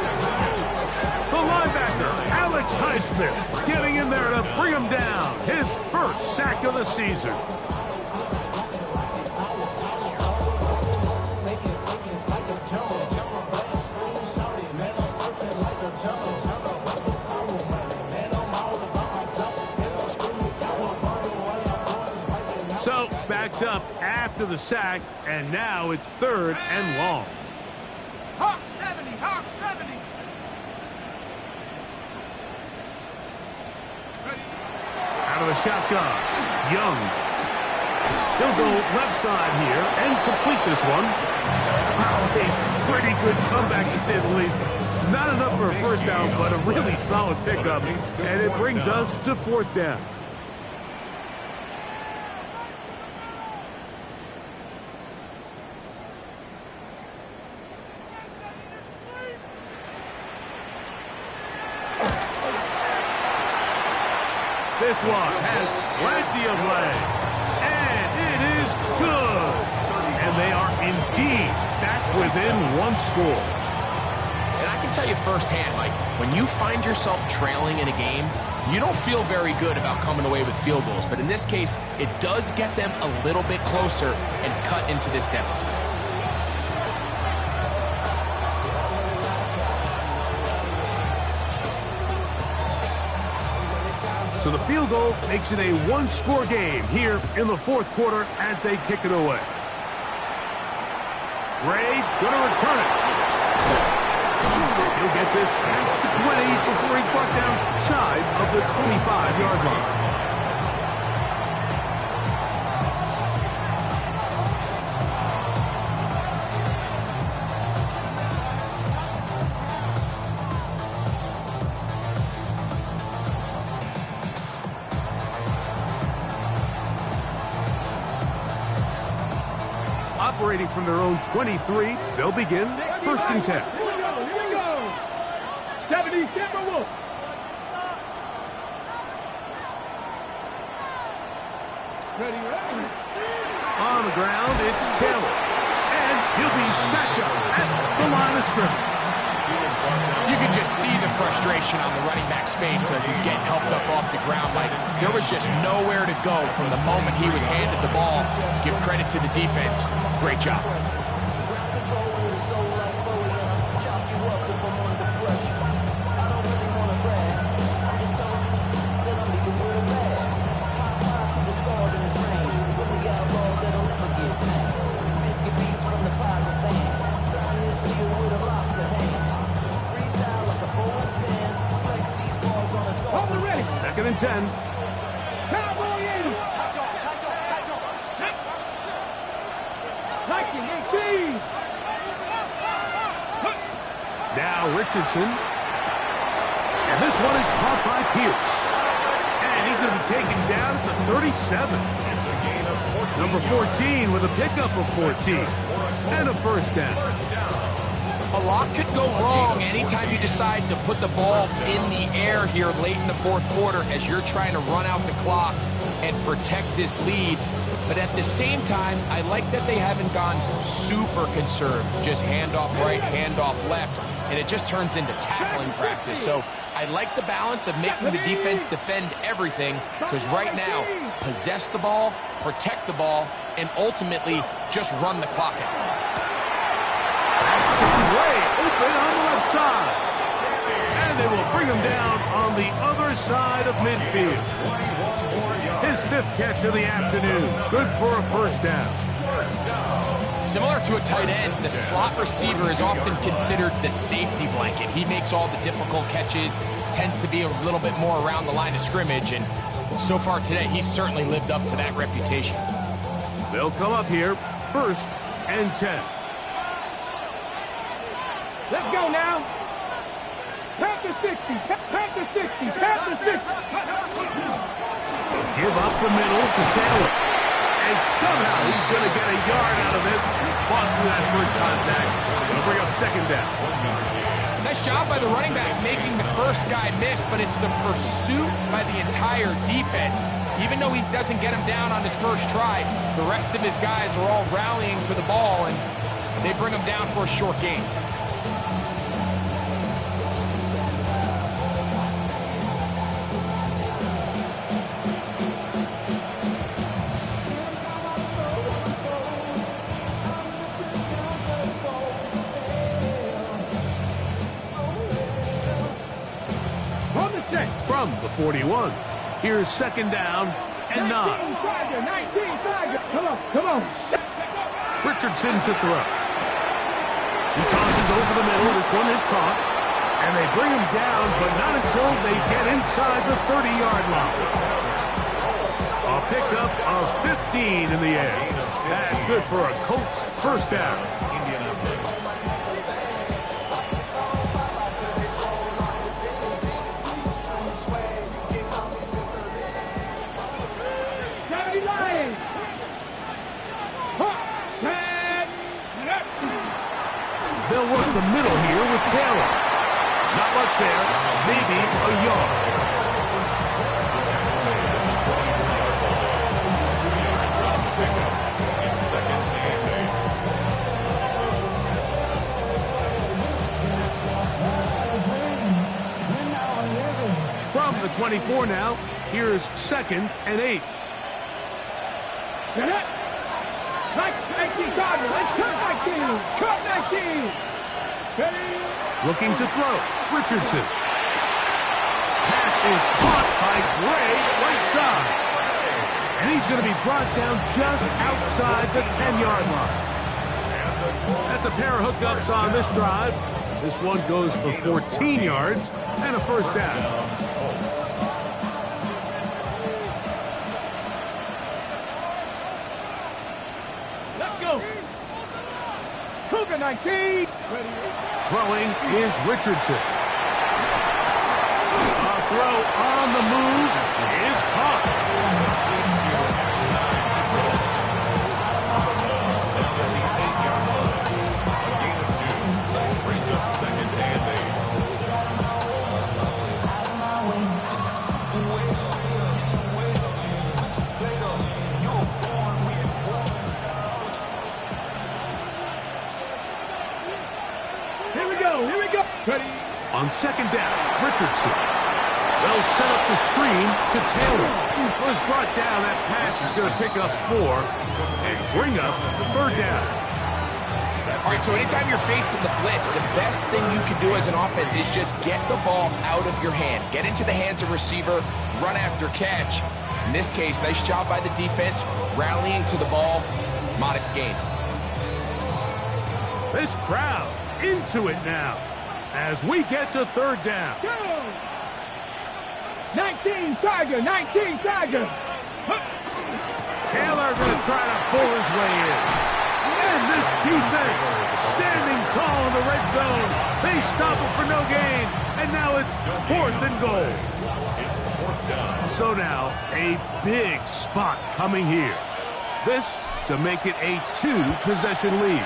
The linebacker, Alex Highsmith, getting in there to bring him down. His 1st sack of the season. So, backed up after the sack, and now it's 3rd and long. Hawk 70, Hawk 70. Out of the shotgun, Young. He'll go left side here and complete this one. Wow, a pretty good comeback to say the least. Not enough for a 1st down, but a really solid pickup, and it brings us to 4th down. This one has plenty of leg, and it is good. And they are indeed back within 1 score. And I I can tell you firsthand, Mike, when you find yourself trailing in a game, you don't feel very good about coming away with field goals. But in this case, it does get them a little bit closer and cut into this deficit. So the field goal makes it a one-score game here in the fourth quarter as they kick it away. Gray going to return it. He'll get this past the 20 before he's brought down shy of the 25-yard line. Operating from their own 23, they'll begin first and 10. Here we go. 77 Wolf. Ready, ready. On the ground, it's Taylor. And he'll be stacked up at the line of scrimmage. You can just see the frustration on the running back's face as he's getting helped up off the ground. Like, there was just nowhere to go from the moment he was handed the ball. Give credit to the defense. Great job. Second and 10. Cowboy in. Liking 18. Now Richardson. And this one is caught by Pierce. And he's going to be taken down at the 37. It's a gain of 14 Number 14 with a pickup of 14. And a first down. A lot could go wrong anytime you decide to put the ball in the air here late in the fourth quarter as you're trying to run out the clock and protect this lead. But at the same time, I like that they haven't gone super conserved. Just handoff right, handoff left, and it just turns into tackling practice. So I like the balance of making the defense defend everything, because right now, possess the ball, protect the ball, and ultimately just run the clock out. Way open on the left side. And they will bring him down on the other side of midfield. His fifth catch of the afternoon. Good for a first down. Similar to a tight end, the slot receiver is often considered the safety blanket. He makes all the difficult catches, tends to be a little bit more around the line of scrimmage, and so far today, he's certainly lived up to that reputation. They'll come up here, first and 10. Let's go now. Past the 60. Past the 60. Past the 60. Give up the middle to Taylor. And somehow he's going to get a yard out of this. Fought through that first contact. It'll bring up second down. Nice job by the running back making the first guy miss, but it's the pursuit by the entire defense. Even though he doesn't get him down on his first try, the rest of his guys are all rallying to the ball, and they bring him down for a short gain. From the 41. Here's second down and 9. 19 Tiger. Come on. Richardson to throw. He tosses over the middle. This one is caught. And they bring him down, but not until they get inside the 30-yard line. A pickup of 15 in the air. That's good for a Colts first down. They'll work the middle here with Taylor. Not much there, maybe a yard. 24 now. Here's 2nd and 8. Get it. 19 Cardinals. Let's cut 19. Cut 19. Ready. Looking to throw. Richardson. Pass is caught by Gray, right side. And he's going to be brought down just outside the 10-yard line. That's a pair of hookups on this drive. This one goes for 14 yards and a first down. Let's go. Cougar 19. Throwing is Richardson. A throw on the move is caught. Here we go. Ready. On 2nd down, Richardson. They'll set up the screen to Taylor. Was brought down. That pass is going to pick up 4 and bring up the 3rd down. All right, so anytime you're facing the blitz, the best thing you can do as an offense is just get the ball out of your hand. Get into the hands of receiver, run after catch. In this case, nice job by the defense, rallying to the ball. Modest gain. This crowd into it now as we get to 3rd down. Go. 19 Tiger. 19 Tiger. Taylor going to try to pull his way in. And this defense standing tall in the red zone. They stop it for no gain. And now it's 4th and goal. It's 4th down. So now a big spot coming here. This to make it a 2-possession lead.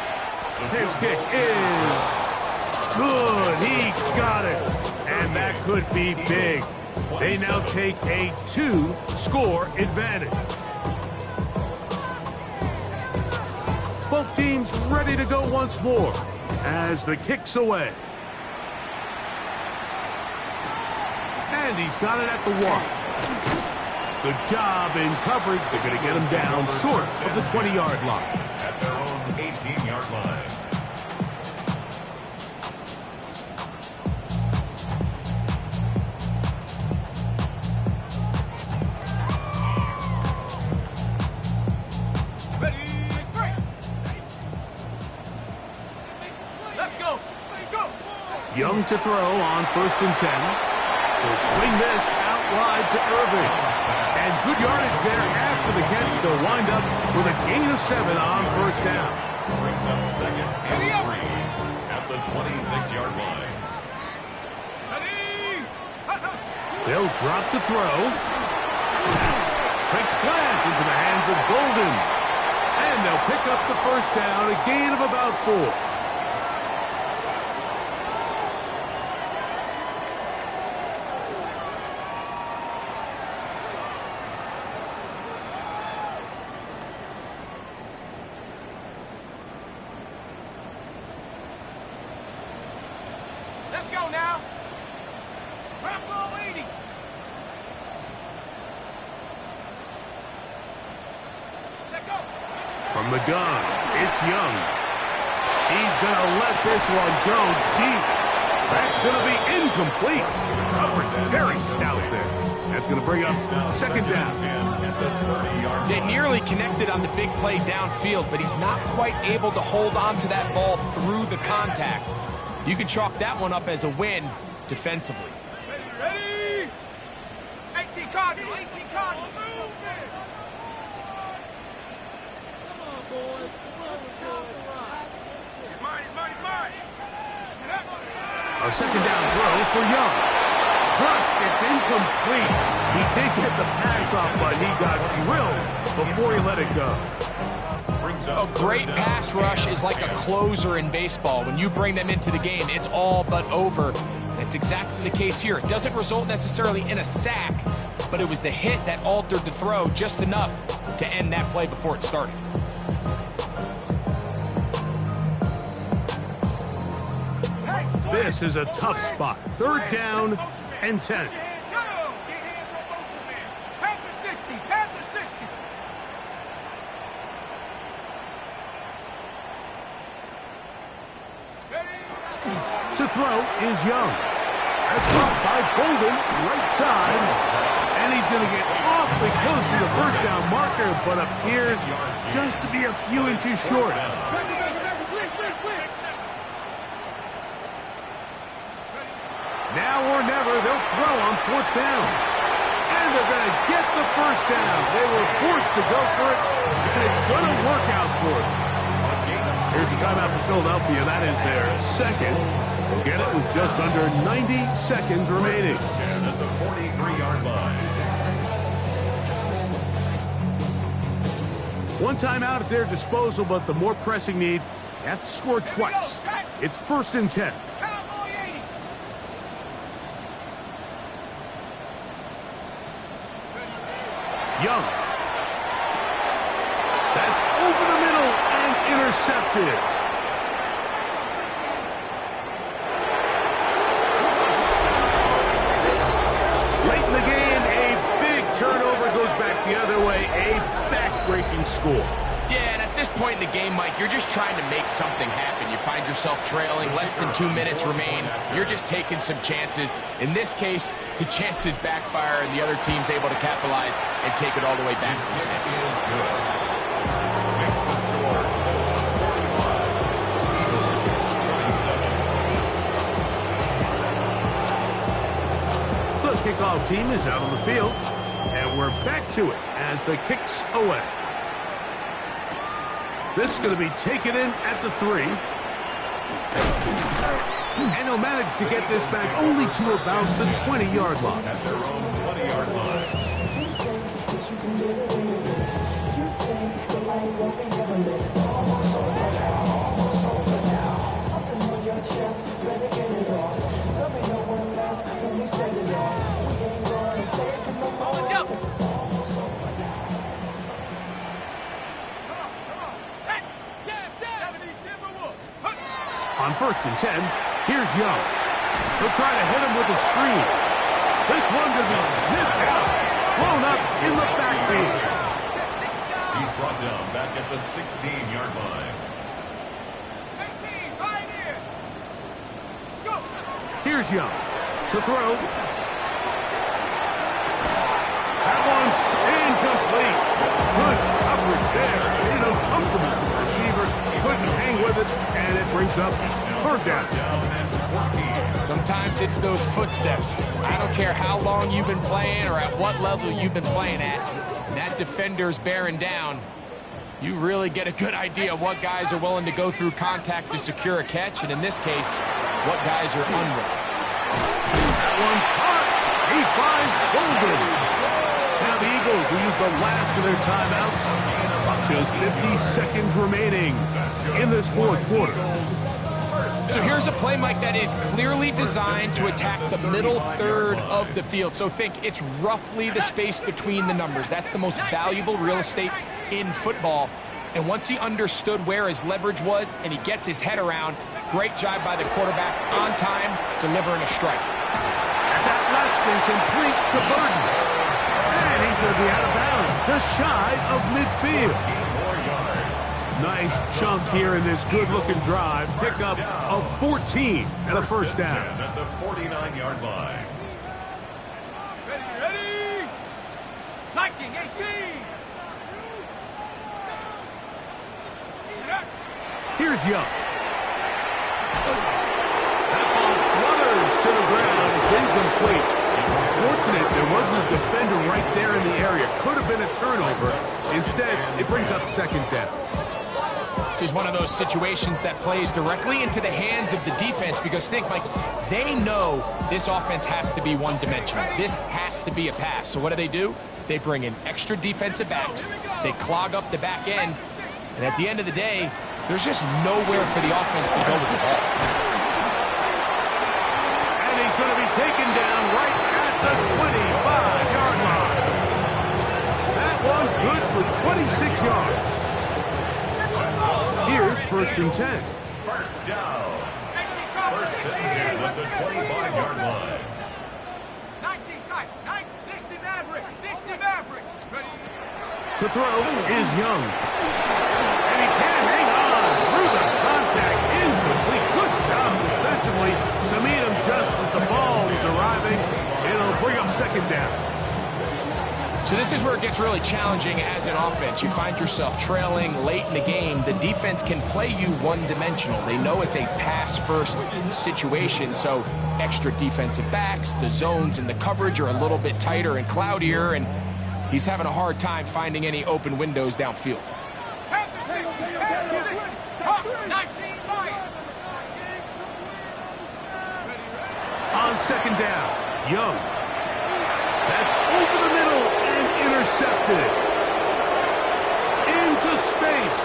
His kick is good. He got it. And that could be big. They now take a 2-score advantage. Both teams ready to go once more as the kick's away. And he's got it at the 1. Good job in coverage. They're going to get him down short of the 20-yard line. At their own 18-yard line. Young to throw on 1st and 10. He'll swing this out wide to Irving. And good yardage there after the catch. They'll wind up with a gain of 7 on 1st down. Brings up 2nd and 3 at the 26-yard line. They'll drop to throw. Quick slant into the hands of Golden. And they'll pick up the 1st down, a gain of about 4. Let's go now. Rambo 80. Check go. From the gun, it's Young. He's going to let this one go deep. That's going to be incomplete. Coverage very stout there. That's going to bring up 2nd down. They nearly connected on the big play downfield, but he's not quite able to hold on to that ball through the contact. You can chalk that one up as a win defensively. Ready. 18 Cardinal. 18 Cardinal. Come on, boys. He's mine. A 2nd down throw for Young. Thrust, it's incomplete. He did get the pass off, but he got drilled before he let it go. A great pass rush is like a closer in baseball. When you bring them into the game, it's all but over. That's exactly the case here. It doesn't result necessarily in a sack, but it was the hit that altered the throw just enough to end that play before it started. This is a tough spot. 3rd down and 10. throw is Young. That's caught by Bolden, right side. And he's going to get awfully close to the first down marker, but appears just to be a few inches short. Now or never, they'll throw on fourth down. And they're going to get the first down. They were forced to go for it, and it's going to work out for them. Here's a timeout for Philadelphia. That is their second. They'll get it with just under 90 seconds remaining. 10 at the 43-yard line. One timeout at their disposal, but the more pressing need, they have to score twice. It's 1st and 10. Young. That's over the middle and intercepted. Late in the game, a big turnover goes back the other way. A back-breaking score. Yeah, and at this point in the game, Mike, you're just trying to make something happen. You find yourself trailing, less than 2 minutes remain. You're just taking some chances. In this case, the chances backfire, and the other team's able to capitalize and take it all the way back from 6. Makes the score. The kickoff team is out on the field, and we're back to it as the kick's away. This is going to be taken in at the 3. And he'll manage to get this back only to about the 20-yard line. At their own 20-yard line. On 1st and 10, here's Young. He'll try to hit him with a screen. This one to be sniffed out, blown up in the backfield. He's brought down back at the 16-yard line. Here's Young to throw. That one's incomplete. Good coverage there. Made it uncomfortable for the receiver. Couldn't hang with it, and it brings up 3rd down. Sometimes it's those footsteps. I don't care how long you've been playing or at what level you've been playing at. And that defender's bearing down. You really get a good idea of what guys are willing to go through contact to secure a catch, and in this case, what guys are unwilling. That one caught. He finds Bolden. Now the Eagles will use the last of their timeouts. Just 50 seconds remaining in this 4th quarter. So here's a play, Mike, that is clearly designed to attack the middle 3rd of the field. So think it's roughly the space between the numbers. That's the most valuable real estate in football. And once he understood where his leverage was and he gets his head around, great job by the quarterback on time, delivering a strike. That's out left and complete to Burton. And he's going to be out of bounds, just shy of midfield. Nice chunk here in this good-looking drive. Pickup of 14 and a 1st down. At the 49-yard line. Ready? Liking 18. Here's Young. That ball flutters to the ground. It's incomplete. Fortunate there wasn't a defender right there in the area. Could have been a turnover. Instead, it brings up 2nd down. This is one of those situations that plays directly into the hands of the defense because think, like, they know this offense has to be one-dimensional. This has to be a pass. So what do? They bring in extra defensive backs. They clog up the back end. And at the end of the day, there's just nowhere for the offense to go with the ball. And he's going to be taken down right at the 25-yard line. That one good for 26 yards. Here's 1st and 10. 1st down. 1st and 10 at the 25-yard line. 19 tight. 60 Maverick. 60 Maverick. To throw is Young. And he can't hang on through the contact. Incomplete. Good job defensively second down. So this is where it gets really challenging as an offense. You find yourself trailing late in the game. The defense can play you one-dimensional. They know it's a pass-first situation, so extra defensive backs, the zones and the coverage are a little bit tighter and cloudier, and he's having a hard time finding any open windows downfield. On second down, Young. That's over the middle and intercepted. Into space.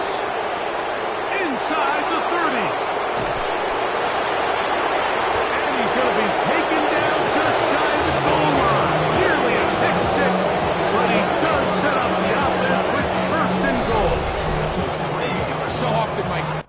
Inside the 30. And he's going to be taken down just shy of the goal line. Nearly a pick six, but he does set up the offense with first and goal. So often, Mike.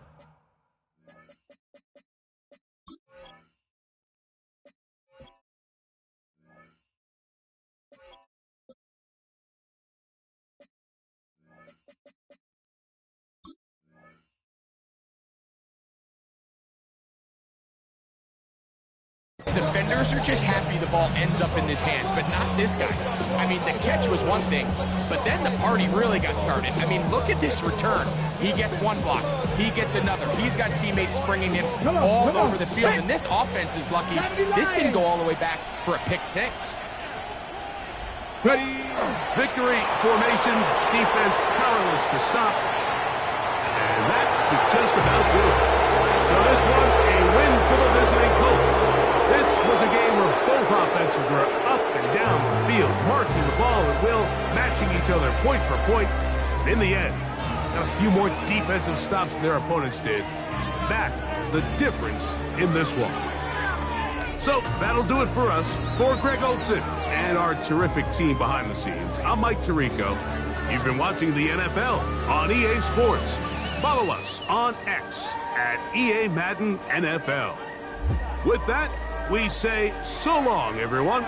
Defenders are just happy the ball ends up in his hands, but not this guy. I mean, the catch was one thing, but then the party really got started. I mean, look at this return. He gets one block. He gets another. He's got teammates springing him all over the field, and this offense is lucky. This didn't go all the way back for a pick six. Ready. Victory formation. Defense powerless to stop. And that should just about do it. So this one, a win for the visiting Colts. This was a game where both offenses were up and down the field, marching the ball at will, matching each other point for point. In the end, got a few more defensive stops than their opponents did. That was the difference in this one. So that'll do it for us. For Greg Olson and our terrific team behind the scenes, I'm Mike Tirico. You've been watching the NFL on EA Sports. Follow us on X at EA Madden NFL. With that, we say so long, everyone.